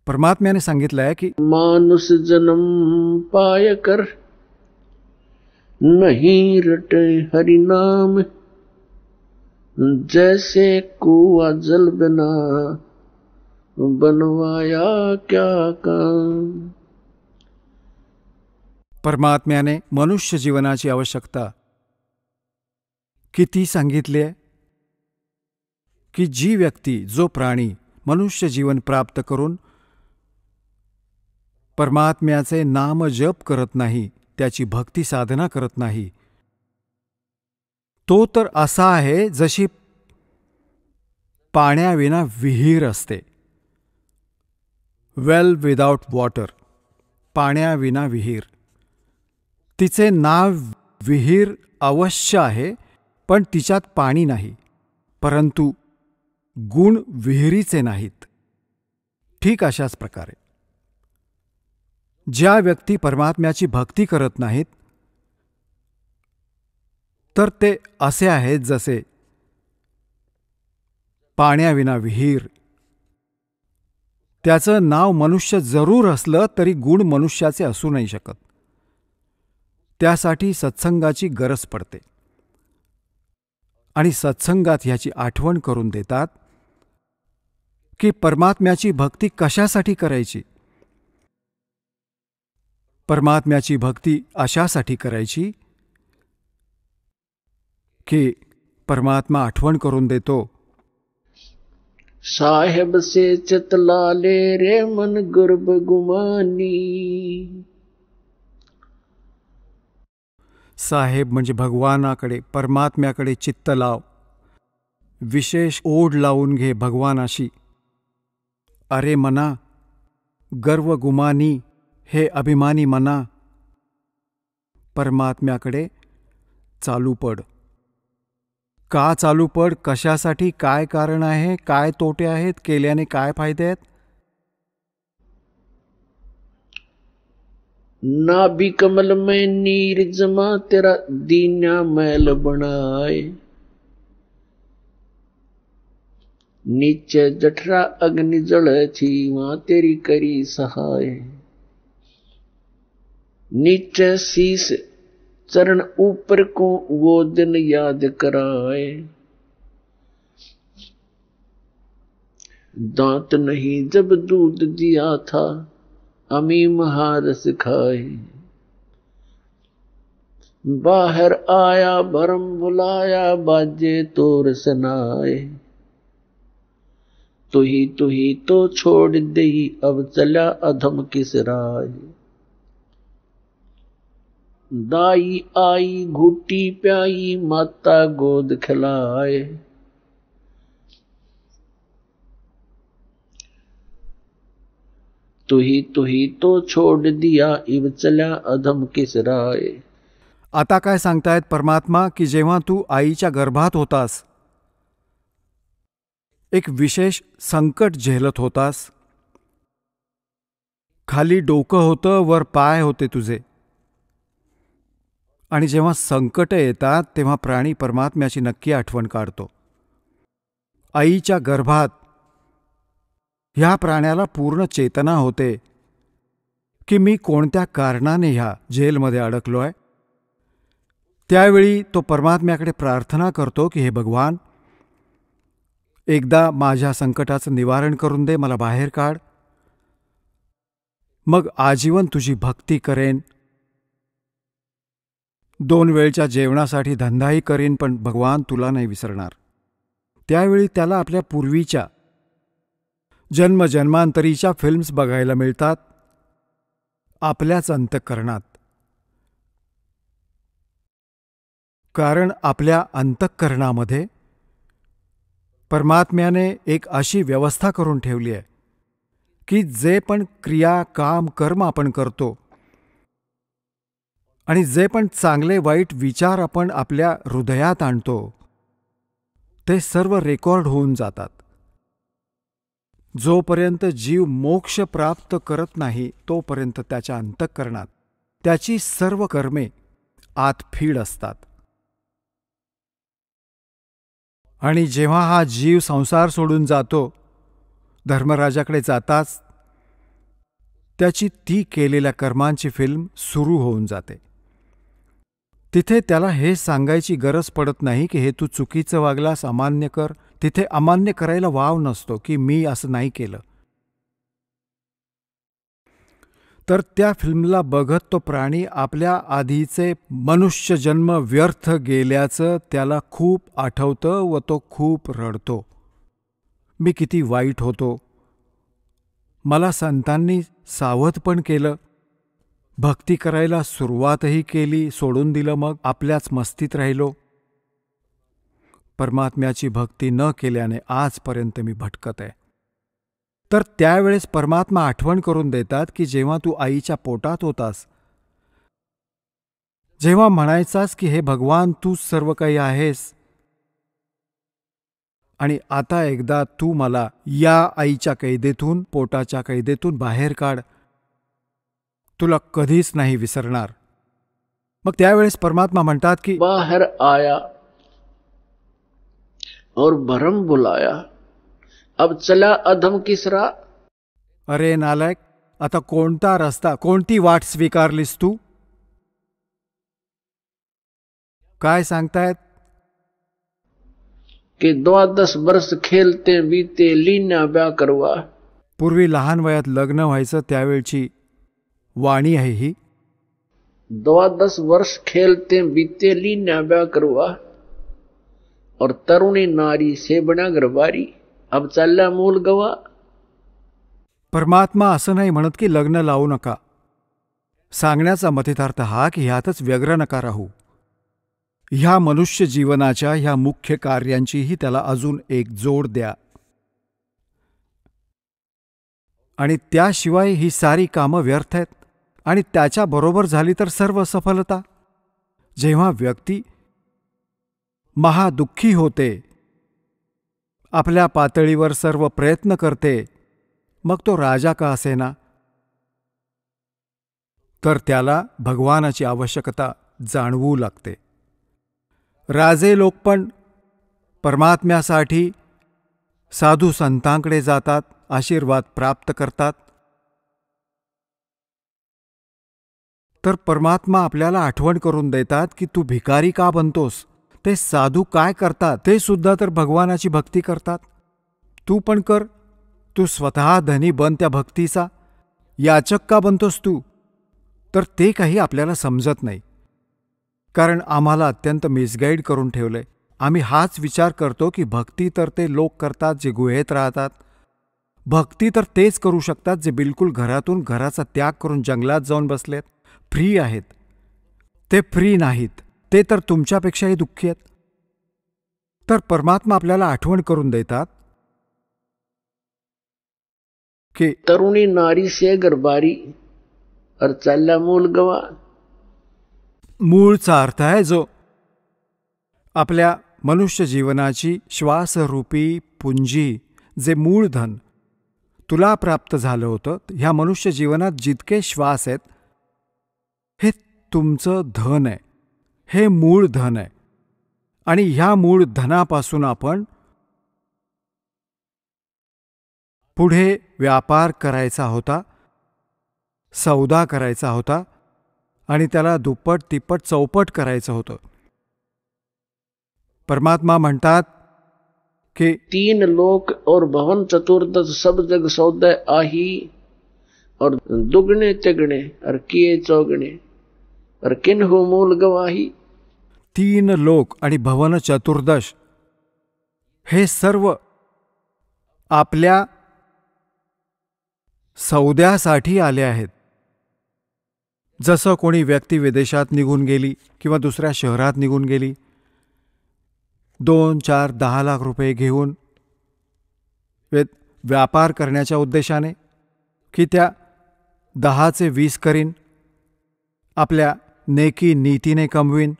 परमात्म्याने सांगितलंय की मानुष जन्म पाय कर नहीं रटे हरि नाम, जैसे कुआ जल बिना बनवाया क्या काम. परमात्म्याने मनुष्य जीवनाची आवश्यकता किती सांगितली आहे की जी व्यक्ती, जो प्राणी मनुष्य जीवन प्राप्त करून परमात्म्याचे नाम जप करत नाही, त्याची भक्ती साधना करत नाही, तो तर असा आहे जशी पाण्याविना विहीर असते. वेल विदाउट वॉटर, पाण्याविना विहीर. तिचे नाव विहीर अवश्य आहे, पण तिच्यात पाणी नाही. परंतु गुण विहिरीचे नाहीत. ठीक अशाच प्रकारे ज्या व्यक्ती परमात्म्याची भक्ती करत नाहीत, तर ते असे आहेत जसे पाण्याविना विहीर. त्याचं नाव मनुष्य जरूर असलं तरी गुण मनुष्याचे असू नाही शकत. त्यासाठी सत्संगाची गरज पडते. आणि सत्संगात ह्याची आठवण करून देतात की परमात्म्याची भक्ती कशासाठी करायची. परमात्म्याची भक्ती अशासाठी करायची की परमात्मा आठवण करून देतो, साहेब से चितलाले रे मन गर्भ गुमानी. साहेब म्हणजे भगवानाकडे, परमात्म्याकडे चित्त लाव, विशेष ओढ लावून घे भगवानाशी. अरे मना, गर्व गुमानी, हे अभिमानी मना, परमात्म्याकडे चालू पड. का चालू पड, कशासाठी, काय कारण आहे, काय तोटे आहेत, केल्याने काय फायदे आहेत. नाभि कमल में नीर जमा, तेरा दीन्या मैल बनाए. नीचे जठरा अग्नि जल थी, वहां तेरी करी सहाय. नीचे शीस चरण ऊपर को, वो दिन याद कराए. दांत नहीं जब दूध दिया था, अमी महारस खाए. बाहर आया भरम बुलाया, बाजे तोर सनाए. तू ही तो छोड़ दे, अब चला अधम किस राय. दाई आई घुटी प्याई, माता गोद खिलाए. तू ही तो छोड़ दिया, इब चला अधम किस राय. आता काय सांगतायत परमात्मा की जेव्हा तू आईच्या गर्भात होतास एक विशेष संकट झेलत होतास. खाली डोकं होतं, वर पाय होते तुझे. आणि जेव्हा संकट येतात तेव्हा प्राणी परमात्म्याची नक्की आठवण काढतो. आईच्या गर्भात ह्या प्राण्याला पूर्ण चेतना होते की मी कोणत्या कारणाने ह्या जेलमध्ये अडकलोय. त्यावेळी तो परमात्म्याकडे प्रार्थना करतो की हे भगवान, एकदा माझ्या संकटाचं निवारण करून दे, मला बाहेर काढ. मग आजीवन तुझी भक्ती करेन, 2 वेळच्या जेवणासाठी धंदाही करीन, पण भगवान तुला नाही विसरणार. त्यावेळी त्याला आपल्या पूर्वीच्या जन्मजन्मांतरीच्या फिल्म्स बघायला मिळतात आपल्याच अंतःकरणात. कारण आपल्या अंतःकरणामध्ये परमात्म्याने एक अशी व्यवस्था करून ठेवली आहे की जे पण क्रिया, काम, कर्म आपण करतो आणि जे पण चांगले वाईट विचार आपण आपल्या हृदयात आणतो ते सर्व रेकॉर्ड होऊन जातात. जोपर्यंत जीव मोक्ष प्राप्त करत नाही तोपर्यंत त्याच्या अंतःकरणात त्याची सर्व कर्मे आत फीड असतात. आणि जेव्हा हा जीव संसार सोडून जातो, धर्मराजाकडे जाताच त्याची ती केलेल्या कर्मांची फिल्म सुरू होऊन जाते. तिथे त्याला हे सांगायची गरज पडत नाही की हे तू चुकीचं वागलास, अमान्य कर. तिथे अमान्य करायला वाव नसतो की मी असं नाही केलं. तर त्या फिल्मला बघत तो प्राणी आपल्या आधीचे मनुष्य जन्म व्यर्थ गेल्याचं त्याला खूप आठवतं व तो खूप रडतो. मी किती वाईट होतो, मला संतांनी सावध पण केलं, भक्ती करायला सुरुवातही केली, सोडून दिलं, मग आपल्याच मस्तीत राहिलो. परमात्म्याची भक्ती न केल्याने आजपर्यंत मी भटकत आहे. तर त्यावेळेस परमात्मा आठवण करून देतात की जेव्हा तू आईच्या पोटात होतास, जेव्हा म्हणायचास की हे भगवान तूच सर्व काही आहेस, आणि आता एकदा तू मला या आईच्या कैदेतून, पोटाच्या कैदेतून बाहेर काढ, तुला कधीच नाही विसरणार. मग त्यावेळेस परमात्मा म्हणतात की बाहर आया और भरम बुलाया, अब चला अधम किसरा. अरे नालायक, आता कोणता रस्ता, कोणती वाट स्वीकारलीस तू? काय सांगतायत कि 12 वर्ष खेलते बीते लीना ब्या करवा. पूर्वी लहान वयात लग्न व्हायचं त्यावेळची वाणी आहे ही. 12 वर्ष खेलते बीते लीना ब्या करवा, और तरुणी नारी से बना गरबारी, अब चालला मूल गवा. परमात्मा असं नाही म्हणत की लग्न लावू नका. सांगण्याचा मतितार्थ हा की ह्यातच व्यग्र नका राहू. ह्या मनुष्य जीवनाच्या ह्या मुख्य कार्यांचीही त्याला अजून एक जोड द्या. आणि त्याशिवाय ही सारी कामं व्यर्थ आहेत. आणि त्याच्याबरोबर झाली तर सर्व सफलता. जेव्हा व्यक्ती महादुःखी होते, आपल्या पातळीवर सर्व प्रयत्न करते, मग तो राजा का असेना, तर त्याला भगवानाची आवश्यकता जाणवू लागते. राजे लोक पण परमात्म्यासाठी साधू संतांकडे जातात, आशीर्वाद प्राप्त करतात. तर परमात्मा आपल्याला आठवण करून देतात की तू भिकारी का बनतोस. ते साधू काय करतात, ते सुद्धा तर भगवानाची भक्ती करतात. तू पण कर. तू स्वतः धनी बन त्या भक्तीचा. याचक का बनतोस तू? तर ते काही आपल्याला समजत नाही, कारण आम्हाला अत्यंत मिसगाईड करून ठेवलंय. आम्ही हाच विचार करतो की भक्ती तर ते लोक करतात जे गुहेत राहतात. भक्ती तर तेच करू शकतात जे बिलकुल घरातून घराचा त्याग करून जंगलात जाऊन बसलेत, फ्री आहेत. ते फ्री नाहीत, ते तर तुमच्यापेक्षाही दुःखी आहेत. तर परमात्मा आपल्याला आठवण करून देतात की तरुणी नारी से गरबारी, और चालला मूल गवा. मूळचा अर्थ आहे जो आपल्या मनुष्य जीवनाची श्वासरूपी पुंजी, जे मूळ धन तुला प्राप्त झालं होतं, ह्या मनुष्य जीवनात जितके श्वास आहेत हे तुमचं धन आहे, हे मूळ धन आहे. आणि ह्या मूळ धनापासून आपण पुढे व्यापार करायचा होता, सौदा करायचा होता आणि त्याला दुप्पट तिप्पट चौपट करायचं होतं. परमात्मा म्हणतात कि 3 लोक और भवन चतुर्दश सब जग सौदे आही, और दुगने तिगणे और किए चौगणे और किन्हु मूल गवाही. 3 लोक आणि भवन चतुर्दश हे सर्व आपल्या सौद्यासाठी आले आहेत. जसं कोणी व्यक्ती विदेशात निघून गेली किंवा दुसऱ्या शहरात निघून गेली, 2, 4, 10 लाख रुपये घेऊन व्यापार करण्याच्या उद्देशाने, की त्या 10चे 20 करीन, आपल्या नेकी नीतीने कमवीन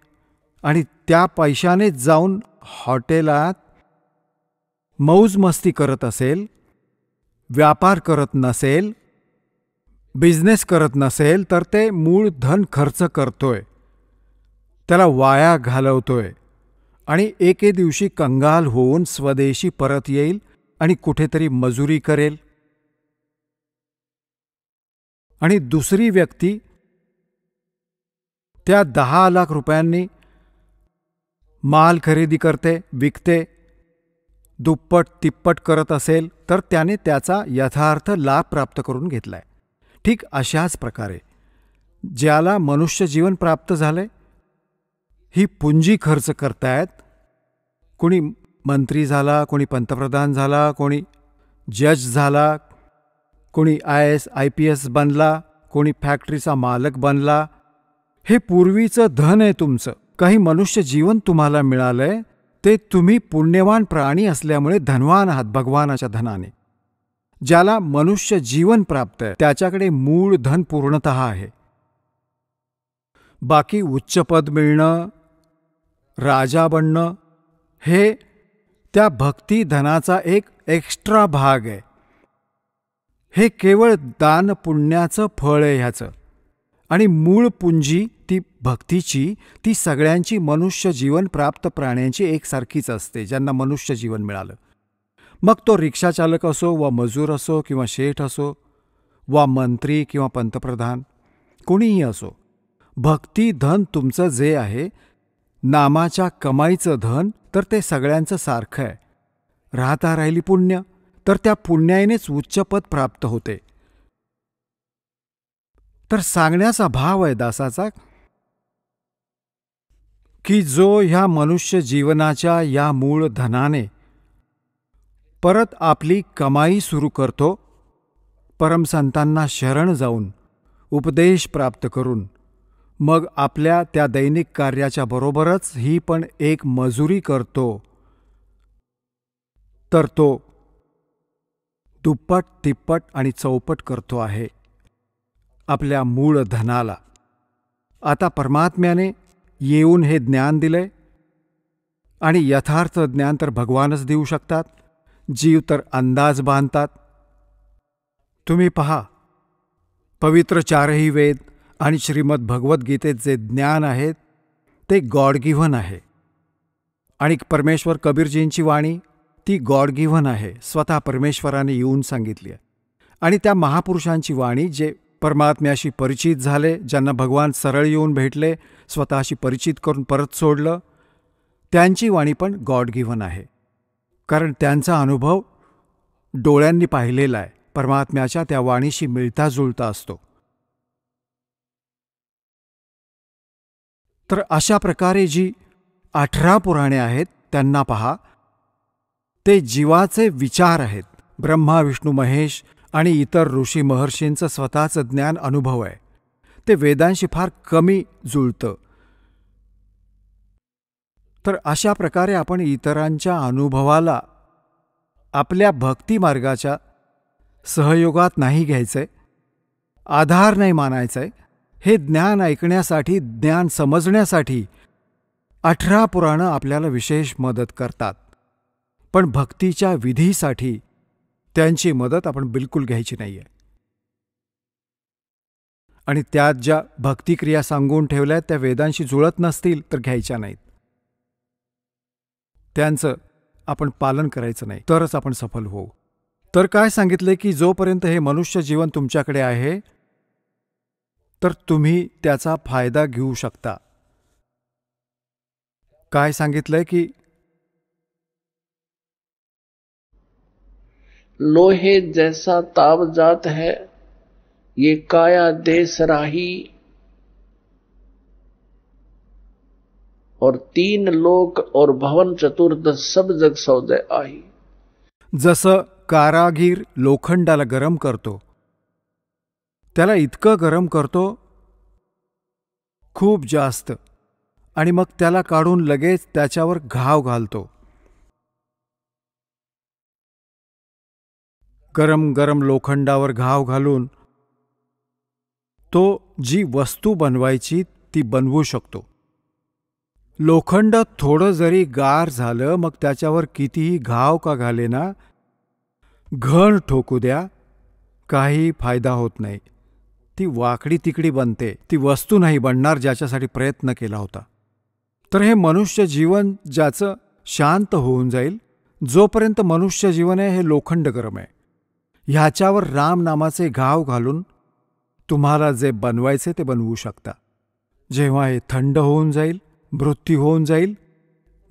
आणि त्या पैशाने जाऊन हॉटेलात मौज मस्ती करत असेल, व्यापार करत नसेल, बिझनेस करत नसेल, तर ते मूळ धन खर्च करतोय, त्याला वाया घालवतोय आणि एके दिवशी कंगाल होऊन स्वदेशी परत येईल आणि कुठेतरी मजुरी करेल. आणि दुसरी व्यक्ती त्या 10 लाख रुपयांनी माल खरेदी करते, विकते, दुप्पट तिप्पट करत असेल, तर त्याने त्याचा यथार्थ लाभ प्राप्त करून घेतलाय. ठीक अशाच प्रकारे ज्याला मनुष्य जीवन प्राप्त झालंय, ही पुंजी खर्च करतायत. कोणी मंत्री झाला, कोणी पंतप्रधान झाला, कोणी जज झाला, कोणी IAS IPS बनला, कोणी फॅक्टरीचा मालक बनला. हे पूर्वीचं धन आहे तुमचं. काही मनुष्य जीवन तुम्हाला मिळालंय, ते तुम्ही पुण्यवान प्राणी असल्यामुळे धनवान आहात भगवानाच्या धनाने. ज्याला मनुष्य जीवन प्राप्त आहे त्याच्याकडे मूळ धन पूर्णतः आहे. बाकी उच्च पद मिळणं, राजा बनणं हे त्या भक्ती धनाचा एक एक्स्ट्रा भाग आहे. हे केवळ दान पुण्याचं फळ आहे ह्याचं. आणि मूळ पुंजी ती भक्तीची, ती सगळ्यांची मनुष्य जीवन प्राप्त प्राण्यांची एकसारखीच असते ज्यांना मनुष्य जीवन मिळालं. मग तो रिक्षाचालक असो वा मजूर असो किंवा शेठ असो वा मंत्री किंवा पंतप्रधान, कोणीही असो, भक्ती धन तुमचं जे आहे, नामाच्या कमाईचं धन, तर ते सगळ्यांचं सारखं आहे. राहता राहिली पुण्य, तर त्या पुण्यानेच उच्चपद प्राप्त होते. तर सांगण्याचा भाव आहे दासाचा की जो ह्या मनुष्य जीवनाच्या या मूळ धनाने परत आपली कमाई सुरू करतो, परमसंतांना शरण जाऊन उपदेश प्राप्त करून मग आपल्या त्या दैनिक कार्याच्या बरोबरच ही पण एक मजुरी करतो, तर तो दुप्पट तिप्पट आणि चौपट करतो आहे आपल्या मूळ धनाला. आता परमात्म्याने येऊन हे ज्ञान दिलंय आणि यथार्थ ज्ञान तर भगवानच देऊ शकतात. जीव तर अंदाज बांधतात. तुम्ही पहा, पवित्र 4ही वेद आणि श्रीमद भगवद्गीतेत जे ज्ञान आहेत ते गॉड गिव्हन आहे. आणि परमेश्वर कबीरजींची वाणी ती गॉड गिव्हन आहे, स्वतः परमेश्वराने येऊन सांगितली आहे. आणि त्या महापुरुषांची वाणी जे परमात्म्याशी परिचित झाले, ज्यांना भगवान सरळ येऊन भेटले, स्वतःशी परिचित करून परत सोडलं, त्यांची वाणी पण गॉड गिव्हन आहे. कारण त्यांचा अनुभव डोळ्यांनी पाहिलेला आहे, परमात्म्याच्या त्या वाणीशी मिळता जुळता असतो. तर अशा प्रकारे जी 18 पुराणे आहेत त्यांना पहा, ते जीवाचे विचार आहेत. ब्रह्मा विष्णू महेश आणि इतर ऋषी महर्षींचं स्वतःचं ज्ञान अनुभव आहे. ते वेदांशी फार कमी जुळतं. तर अशा प्रकारे आपण इतरांच्या अनुभवाला आपल्या भक्ती मार्गाच्या सहयोगात नाही घ्यायचंय, आधार नाही मानायचंय. हे ज्ञान ऐकण्यासाठी, ज्ञान समजण्यासाठी 18 पुराणं आपल्याला विशेष मदत करतात, पण भक्तीच्या विधीसाठी त्यांची मदत आपण बिलकुल घ्यायची नाहीये. आणि त्यात ज्या भक्तिक्रिया सांगून ठेवल्यात त्या वेदांशी जुळत नसतील तर घ्यायच्या नाहीत. त्यांचं आपण पालन करायचं नाही, तरच आपण सफल होऊ. तर काय सांगितलंय की जोपर्यंत हे मनुष्य जीवन तुमच्याकडे आहे तर तुम्ही त्याचा फायदा घेऊ शकता. काय सांगितलंय की लोहे जैसा ताप जात है ये काया देश राही, और 3 लोक और भवन चतुर्दश सब जग सौदे आही. जसं कारागीर लोखंडाला गरम करतो, त्याला इतकं गरम करतो खूप जास्त, आणि मग त्याला काढून लगेच त्याच्यावर घाव घालतो. गरम गरम लोखंडावर घाव घालून तो जी वस्तू बनवायची ती बनवू शकतो. लोखंड थोडं जरी गार झालं मग त्याच्यावर कितीही घाव का घालेना, घण ठोकू द्या, काही फायदा होत नाही. ती वाकडी तिकडी बनते, ती वस्तू नाही बनणार ज्याच्यासाठी प्रयत्न केला होता. तर हे मनुष्य जीवन ज्याचं शांत होऊन जाईल, जोपर्यंत मनुष्य जीवन आहे हे लोखंड गरम आहे, ह्याच्यावर राम नामाचे घाव घालून तुम्हाला जे बनवायचे ते बनवू शकता. जेव्हा हे थंड होऊन जाईल, मृत्यू होऊन जाईल,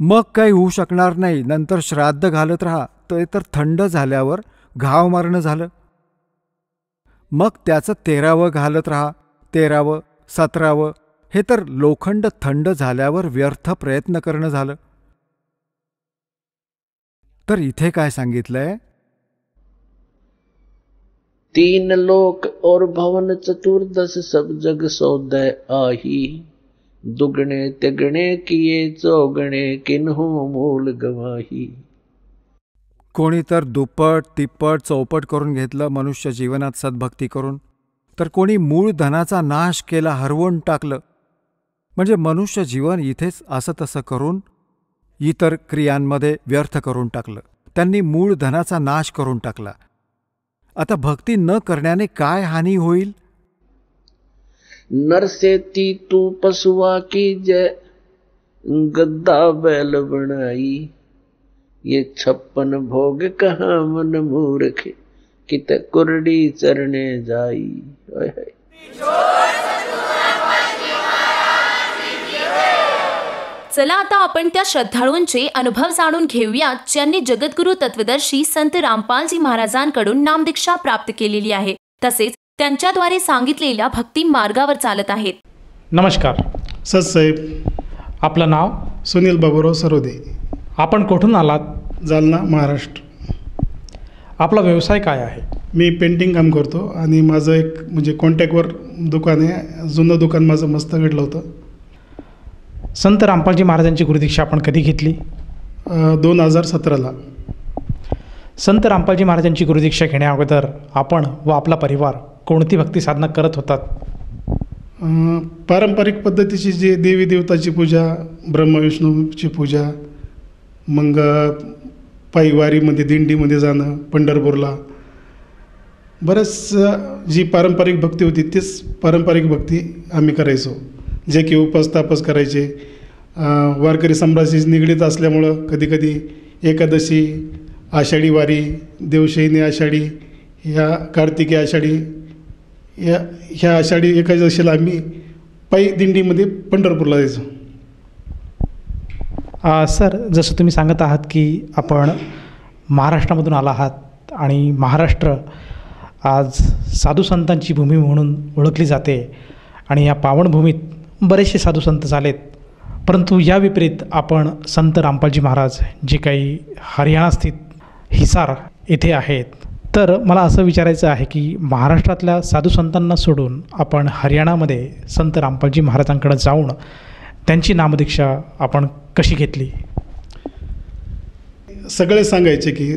मग काही होऊ शकणार नाही. नंतर श्राद्ध घालत राहा, तर थंड झाल्यावर घाव मारणं झालं. मग त्याचं 13वं घालत राहा, 13वं 17वं, हे तर लोखंड थंड झाल्यावर व्यर्थ प्रयत्न करणं झालं. तर इथे काय सांगितलंय, 3 लोक और भवन चतुर्दश सब जग सौदे आही, दुगणे तिगणे किए चौगणे किन्हू मूल गवाही. कोणी तर दुप्पट तिप्पट चौपट करून घेतलं मनुष्य जीवनात सद्भक्ती करून, तर कोणी मूळ धनाचा नाश केला, हरवून टाकलं. म्हणजे मनुष्य जीवन इथेच असं तसं करून इतर क्रियांमध्ये व्यर्थ करून टाकलं. त्यांनी मूळ धनाचा नाश करून टाकला. आता भक्ती न करण्याने काय हानी होईल. नरसेती तू पशुआ की जय, गद्दा बैल बनाई, ये 56 भोग कहाँ मन मूर्ख, कित कुरडी चरणे जाई. चला आता आपण त्या श्रद्धाळूंचे अनुभव जाणून घेऊयात ज्यांनी जगद्गुरु तत्वदर्शी संत रामपालजी महाराजांकडून नामदीक्षा प्राप्त केलेली आहे, तसेच त्यांच्याद्वारे सांगितलेल्या भक्ती मार्गावर चालत आहेत. नमस्कार सतसाहेब. आपलं नाव? सुनील बाबूराव सरोदे. आपण कुठून आलात? जालना, महाराष्ट्र. आपला व्यवसाय काय आहे? मी पेंटिंग काम करतो आणि माझं एक म्हणजे कॉन्टॅक्टवर दुकान आहे. जुनं दुकान माझं मस्त घडलं होतं. संत रामपालजी महाराजांची गुरुदीक्षा आपण कधी घेतली? 2017ला. संत रामपालजी महाराजांची गुरुदीक्षा घेण्याअगोदर आपण व आपला परिवार कोणती भक्ती साधना करत होतात? पारंपरिक पद्धतीची जी देवी देवताची पूजा, ब्रह्मविष्णूची पूजा, मग पायवारीमध्ये दिंडीमध्ये जाणं पंढरपूरला, बरंच जी पारंपरिक भक्ती होती तीच पारंपरिक भक्ती आम्ही करायचो. जे की उपास तापस करायचे. वारकरी संप्रदायाशी निगडीत असल्यामुळं कधीकधी एकादशी, आषाढी वारी, देवशयनी आषाढी, ह्या कार्तिकी आषाढी, ह्या आषाढी एकादशीला आम्ही पायी दिंडीमध्ये पंढरपूरला जायचो. सर, जसं तुम्ही सांगत आहात की आपण महाराष्ट्रामधून आला आहात आणि महाराष्ट्र आज साधू संतांची भूमी म्हणून ओळखली जाते आणि या पावनभूमीत बरेचसे साधू संत झालेत. परंतु या विपरीत आपण संत रामपालजी महाराज जे काही हरियाणा स्थित हिसार येथे आहेत, तर मला असं विचारायचं आहे की महाराष्ट्रातल्या साधू संतांना सोडून आपण हरियाणामध्ये संत रामपालजी महाराजांकडे जाऊन त्यांची नामदीक्षा आपण कशी घेतली? सगळे सांगायचे की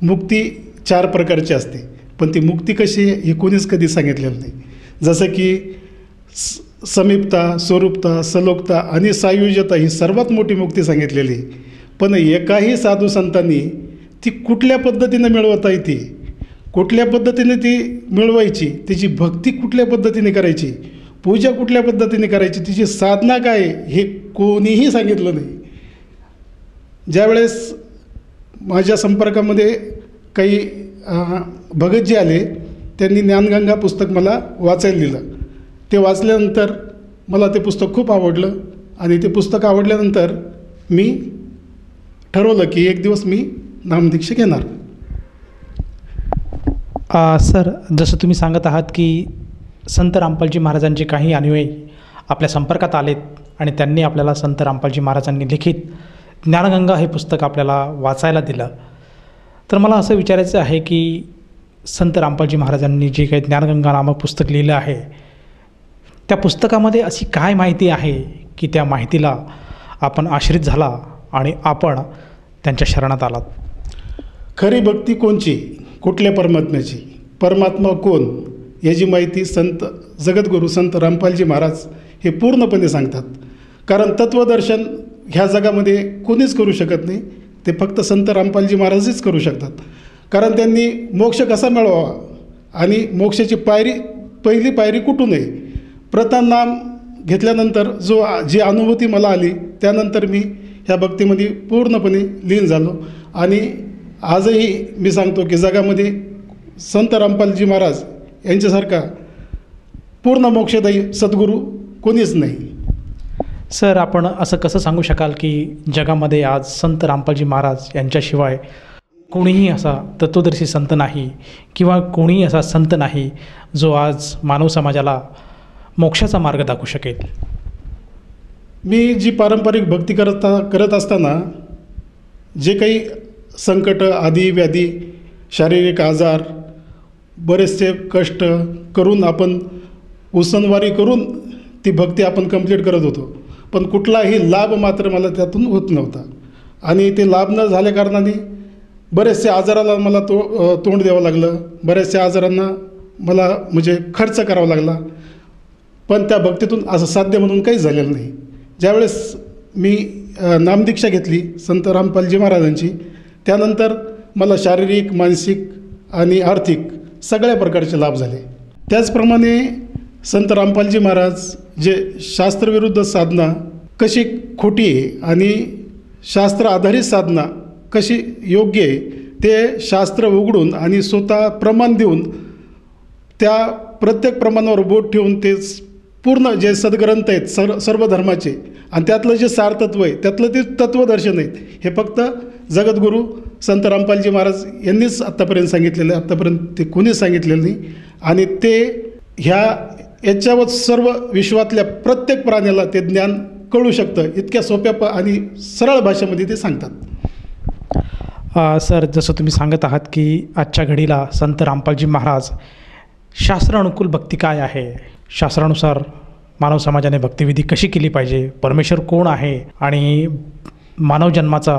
मुक्ती 4 प्रकारची असते, पण ती मुक्ती कशी हे कोणीच कधी सांगितलेलं नाही. जसं की समीपता, स्वरूपता, सलोकता आणि सायुज्यता ही सर्वात मोठी मुक्ती सांगितलेली. पण एकाही साधू संतांनी ती कुठल्या पद्धतीनं मिळवता येते, कुठल्या पद्धतीने ती मिळवायची, तिची भक्ती कुठल्या पद्धतीने करायची, पूजा कुठल्या पद्धतीने करायची, तिची साधना काय हे कोणीही सांगितलं नाही. ज्यावेळेस माझ्या संपर्कामध्ये काही भगत जे आले त्यांनी ज्ञानगंगा पुस्तक मला वाचायला दिलं. ते वाचल्यानंतर मला ते पुस्तक खूप आवडलं आणि ते पुस्तक आवडल्यानंतर मी ठरवलं की एक दिवस मी नामदीक्षा घेणार. सर, जसं तुम्ही सांगत आहात की संत रामपालजी महाराजांचे काही अनुयायी आपल्या संपर्कात आलेत आणि त्यांनी आपल्याला संत रामपालजी महाराजांनी लिखित ज्ञानगंगा हे पुस्तक आपल्याला वाचायला दिलं. तर मला असं विचारायचं आहे की संत रामपालजी महाराजांनी जे काही ज्ञानगंगा नामक पुस्तक लिहिलं आहे, त्या पुस्तकामध्ये अशी काय माहिती आहे की त्या माहितीला आपण आश्रित झाला आणि आपण त्यांच्या शरणात आलात? खरी भक्ती कोणची, कुठल्या परमात्म्याची, परमात्मा कोण याची माहिती संत जगद्गुरू संत रामपालजी महाराज हे पूर्णपणे सांगतात. कारण तत्वदर्शन ह्या जगामध्ये कोणीच करू शकत नाही, ते फक्त संत रामपालजी महाराजच करू शकतात. कारण त्यांनी मोक्ष कसा मिळवावा आणि मोक्षाची पहिली पायरी कुठून आहे, प्रथम नाम घेतल्यानंतर जी अनुभूती मला आली त्यानंतर मी ह्या भक्तीमध्ये पूर्णपणे लीन झालो. आणि आजही मी सांगतो की जगामध्ये संत रामपालजी महाराज यांच्यासारखा पूर्ण मोक्षदायी सद्गुरू कोणीच नाही. सर, आपण असं कसं सांगू शकाल की जगामध्ये आज संत रामपालजी महाराज यांच्याशिवाय कोणीही असा तत्वदर्शी संत नाही किंवा कोणीही असा संत नाही जो आज मानव समाजाला मोक्षाचा मार्ग दाखवू शकेल? मी जी पारंपरिक भक्ती करत असताना जे काही संकट, आधी व्याधी, शारीरिक आजार, बरेचसे कष्ट करून आपण उसनवारी करून ती भक्ती आपण कंप्लीट करत होतो, पण कुठलाही लाभ मात्र मला त्यातून होत नव्हता. आणि ते लाभ न झाल्या कारणाने बरेचसे आजाराला मला तोंड द्यावं लागलं, बऱ्याचशा आजारांना मला म्हणजे खर्च करावा लागला, पण त्या भक्तीतून असं साध्य म्हणून काहीच झालेलं नाही. ज्यावेळेस मी नामदीक्षा घेतली संत रामपालजी महाराजांची, त्यानंतर मला शारीरिक, मानसिक आणि आर्थिक सगळ्या प्रकारचे लाभ झाले. त्याचप्रमाणे संत रामपालजी महाराज जे शास्त्रविरुद्ध साधना कशी खोटी आहे आणि शास्त्र आधारित साधना कशी योग्य आहे ते शास्त्र उघडून आणि स्वतः प्रमाण देऊन त्या प्रत्येक प्रमाणावर बोट ठेवून ते पूर्ण जे सद्ग्रंथ आहेत सर्व धर्माचे आणि त्यातलं जे सारतत्व आहे त्यातलं ते तत्वदर्शन आहेत हे फक्त जगद्गुरू संत रामपालजी महाराज यांनीच आत्तापर्यंत सांगितलेलं आहे. आत्तापर्यंत ते कोणीच सांगितलेलं नाही. आणि ते याच्यावर सर्व विश्वातल्या प्रत्येक प्राण्याला ते ज्ञान कळू शकतं, इतक्या सोप्या आणि सरळ भाषेमध्ये ते सांगतात. सर, जसं तुम्ही सांगत आहात की आजच्या घडीला संत रामपालजी महाराज शास्त्रानुकूल भक्ती काय आहे, शास्त्रानुसार मानव समाजाने भक्तिविधी कशी केली पाहिजे, परमेश्वर कोण आहे आणि मानव जन्माचा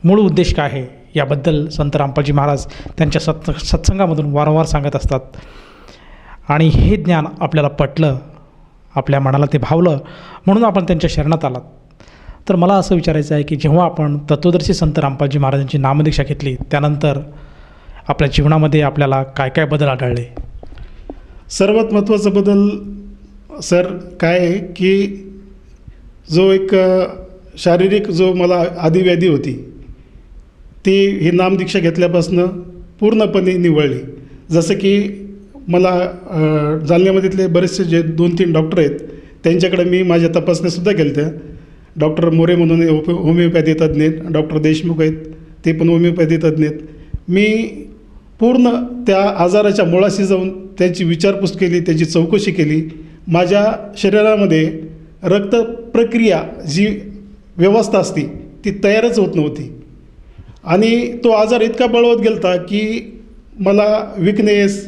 मूळ उद्देश काय आहे याबद्दल संत रामपालजी महाराज त्यांच्या सत्संगामधून वारंवार सांगत असतात. आणि हे ज्ञान आपल्याला पटलं, आपल्या मनाला ते भावलं म्हणून आपण त्यांच्या शरणात आलात. तर मला असं विचारायचं आहे की जेव्हा आपण तत्वदर्शी संत रामपालजी महाराजांची नामदीक्षा घेतली त्यानंतर आपल्या जीवनामध्ये आपल्याला काय काय बदल आढळले? सर्वात महत्त्वाचा बदल सर काय आहे की जो एक शारीरिक जो मला आदिव्याधी होती ती ही नामदीक्षा घेतल्यापासून पूर्णपणे निवळली. जसं की मला जालन्यामधीतले बरेचसे जे 2-3 डॉक्टर आहेत त्यांच्याकडे मी माझ्या तपासण्यासुद्धा केल्या त्या. डॉक्टर मोरे म्हणून होमिओपॅथी तज्ज्ञ आहेत, डॉक्टर देशमुख आहेत ते पण होमिओपॅथी तज्ज्ञ आहेत. मी पूर्ण त्या आजाराच्या मुळाशी जाऊन त्यांची विचारपूस केली, त्याची चौकशी केली. माझ्या शरीरामध्ये रक्त प्रक्रिया जी व्यवस्था असती ती तयारच होत नव्हती आणि तो आजार इतका बळवत गेलता की मला विकनेस,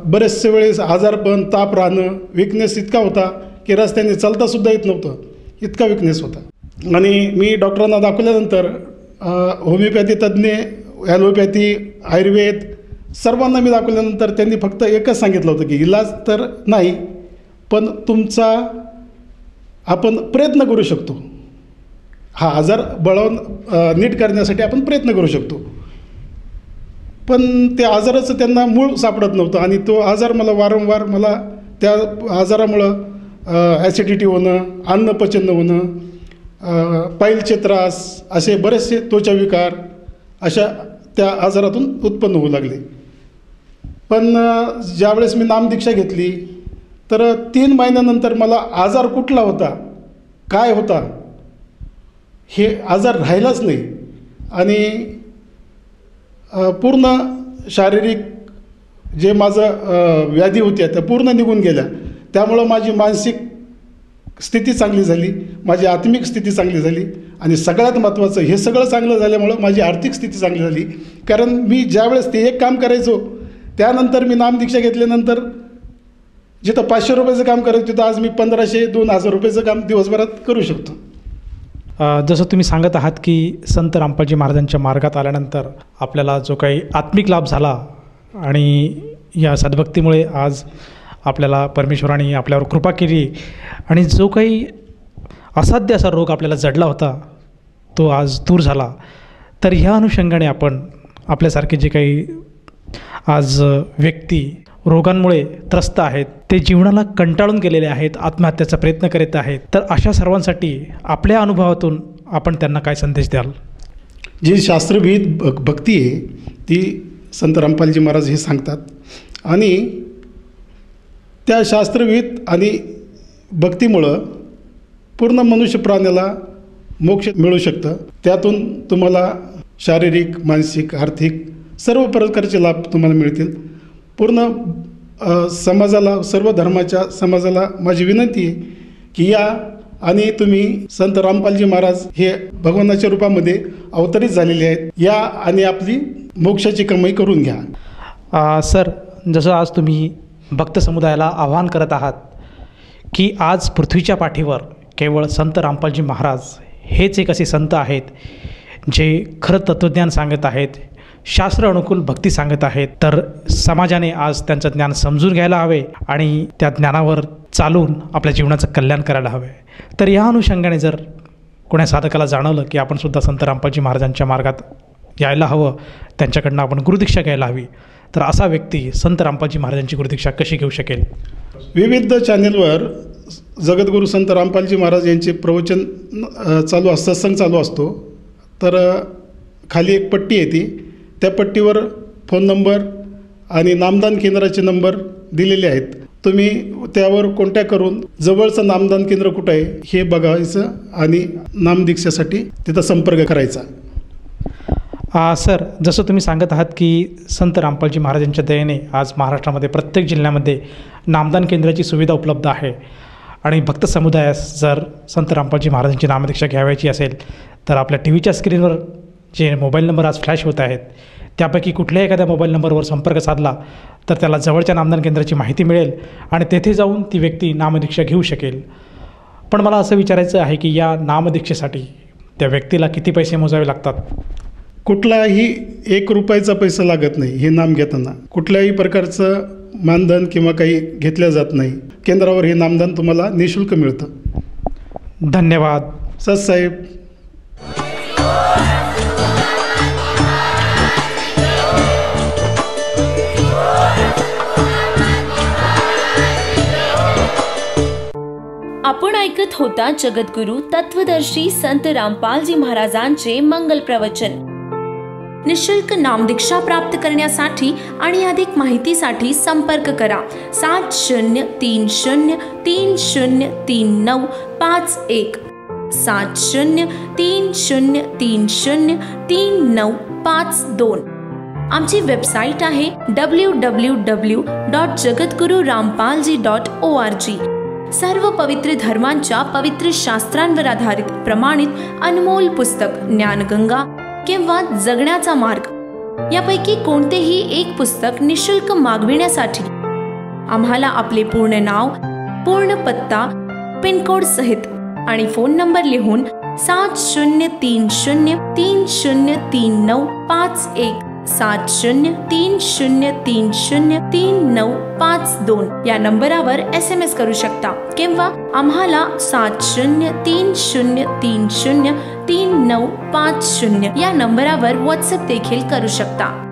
बरेचसे वेळेस आजारपण, ताप राहणं, विकनेस इतका होता की रस्त्याने चालतासुद्धा येत नव्हतं, इतका विकनेस होता. आणि मी डॉक्टरांना दाखवल्यानंतर होमिओपॅथी तज्ज्ञ, ॲलोपॅथी, आयुर्वेद सर्वांना मी दाखवल्यानंतर त्यांनी फक्त एकच सांगितलं होतं की इलाज तर नाही पण तुमचा आपण प्रयत्न करू शकतो. हा आजार बळावून नीट करण्यासाठी आपण प्रयत्न करू शकतो. पण त्या आजाराचं त्यांना मूळ सापडत नव्हतं आणि तो आजार मला वारंवार त्या आजारामुळं ॲसिडिटी होणं, अन्न पचन न होणं, पाईलचे त्रास, असे बरेचसे त्वचा विकार अशा त्या आजारातून उत्पन्न होऊ लागले. पण ज्यावेळेस मी नामदीक्षा घेतली तर 3 महिन्यानंतर मला आजार कुठला होता, काय होता, हे आजार राहिलाच नाही आणि पूर्ण शारीरिक जे माझं व्याधी होत्या त्या पूर्ण निघून गेल्या. त्यामुळं माझी मानसिक स्थिती चांगली झाली, माझी आत्मिक स्थिती चांगली झाली आणि सगळ्यात महत्त्वाचं हे सगळं चांगलं झाल्यामुळं माझी आर्थिक स्थिती चांगली झाली. कारण मी ज्यावेळेस ते एक काम करायचो त्यानंतर मी नामदीक्षा घेतल्यानंतर जिथं 500 रुपयाचं काम करायचं तिथं आज मी 1500-2000 रुपयाचं काम दिवसभरात करू शकतो. जसं तुम्ही सांगत आहात की संत रामपालजी महाराजांच्या मार्गात आल्यानंतर आपल्याला जो काही आत्मिक लाभ झाला आणि या सद्भक्तीमुळे आज आपल्याला परमेश्वराने आपल्यावर कृपा केली आणि जो काही असाध्य असा रोग आपल्याला जडला होता तो आज दूर झाला. तर ह्या अनुषंगाने आपण आपल्यासारखे जे काही आज व्यक्ती रोगांमुळे त्रस्त आहेत, ते जीवनाला कंटाळून गेलेले आहेत, आत्महत्याचा प्रयत्न करीत आहेत, तर अशा सर्वांसाठी आपल्या अनुभवातून आपण त्यांना काय संदेश द्याल? जी शास्त्रविहित भक्ती आहे ती संत रामपालजी महाराज हे सांगतात आणि त्या शास्त्रविहित आणि भक्तीमुळं पूर्ण मनुष्य प्राण्याला मोक्ष मिळू शकतं. त्यातून तुम्हाला शारीरिक, मानसिक, आर्थिक सर्व प्रकारचे लाभ तुम्हाला मिळतील. पूर्ण समाजाला, सर्व धर्माच्या समाजाला माझी विनंती आहे की या आणि तुम्ही संत रामपालजी महाराज हे भगवानाच्या रूपामध्ये अवतरित झालेले आहेत, या आणि आपली मोक्षाची कमाई करून घ्या. सर, जसं आज तुम्ही भक्त समुदायाला आवाहन करत आहात की आज पृथ्वीच्या पाठीवर केवळ संत रामपालजी महाराज हेच एक असे संत आहेत जे खरं तत्त्वज्ञान सांगत आहेत, शास्त्र अनुकूल भक्ती सांगत आहेत, तर समाजाने आज त्यांचं ज्ञान समजून घ्यायला हवे आणि त्या ज्ञानावर चालून आपल्या जीवनाचं कल्याण करायला हवे. तर या अनुषंगाने जर कोण्या साधकाला जाणवलं की आपण सुद्धा संत रामपालजी महाराजांच्या मार्गात यायला हवं, त्यांच्याकडनं आपण गुरुदीक्षा घ्यायला हवी, तर असा व्यक्ती संत रामपालजी महाराजांची गुरुदीक्षा कशी घेऊ शकेल? विविध चॅनेलवर जगद्गुरू संत रामपालजी महाराज यांचे प्रवचन चालू असतं, सत्संग चालू असतो. तर खाली एक पट्टी येते, त्या पट्टीवर फोन नंबर आणि नामदान केंद्राचे नंबर दिलेले आहेत. तुम्ही त्यावर कॉन्टॅक्ट करून जवळचं नामदान केंद्र कुठं आहे हे बघायचं आणि नामदीक्षेसाठी तिथं संपर्क करायचा. सर, जसं तुम्ही सांगत आहात की संत रामपालजी महाराजांच्या दयेने आज महाराष्ट्रामध्ये प्रत्येक जिल्ह्यामध्ये नामदान केंद्राची सुविधा उपलब्ध आहे आणि भक्त समुदायास जर संत रामपालजी महाराजांची नामदीक्षा घ्यावयाची असेल तर आपल्या टी व्हीच्या स्क्रीनवर जे मोबाईल नंबर आज फ्लॅश होत आहेत त्यापैकी कुठल्याही एखाद्या मोबाईल नंबरवर संपर्क साधला तर त्याला जवळच्या नामदान केंद्राची माहिती मिळेल आणि तेथे जाऊन ती व्यक्ती नामदीक्षा घेऊ शकेल. पण मला असं विचारायचं आहे की या नामदीक्षेसाठी त्या व्यक्तीला किती पैसे मोजावे लागतात? कुठलाही 1 रुपयाचा पैसा लागत नाही. हे नाम घेताना कुठल्याही प्रकारचं मानधन किंवा काही घेतलं जात नाही. केंद्रावर हे नामदान तुम्हाला निःशुल्क मिळतं. धन्यवाद सतसाहेब. आपण ऐकत होता जगद्गुरू तत्वदर्शी संत रामपालजी महाराजांचे मंगल प्रवचन. निःशुल्क नामदीक्षा प्राप्त करण्यासाठी आणि अधिक माहितीसाठी संपर्क करा 7030303951 7030303952. आमची वेबसाईट आहे www.jagadgururampalji.org. सर्व पवित्र धर्मांच्या पवित्र शास्त्रांवर आधारित प्रमाणित अनमोल पुस्तक ज्ञानगंगा किंवा जगण्याचा मार्ग यापैकी कोणतेही एक पुस्तक निःशुल्क मागविण्यासाठी आम्हाला आपले पूर्ण नाव, पूर्ण पत्ता, पिनकोड सहित आणि फोन नंबर लिहून 7030303951 7030303952 या नंबरावर SMS करू शकता किंवा आम्हाला 7030303950 या नंबरावर WhatsApp देखील करू शकता.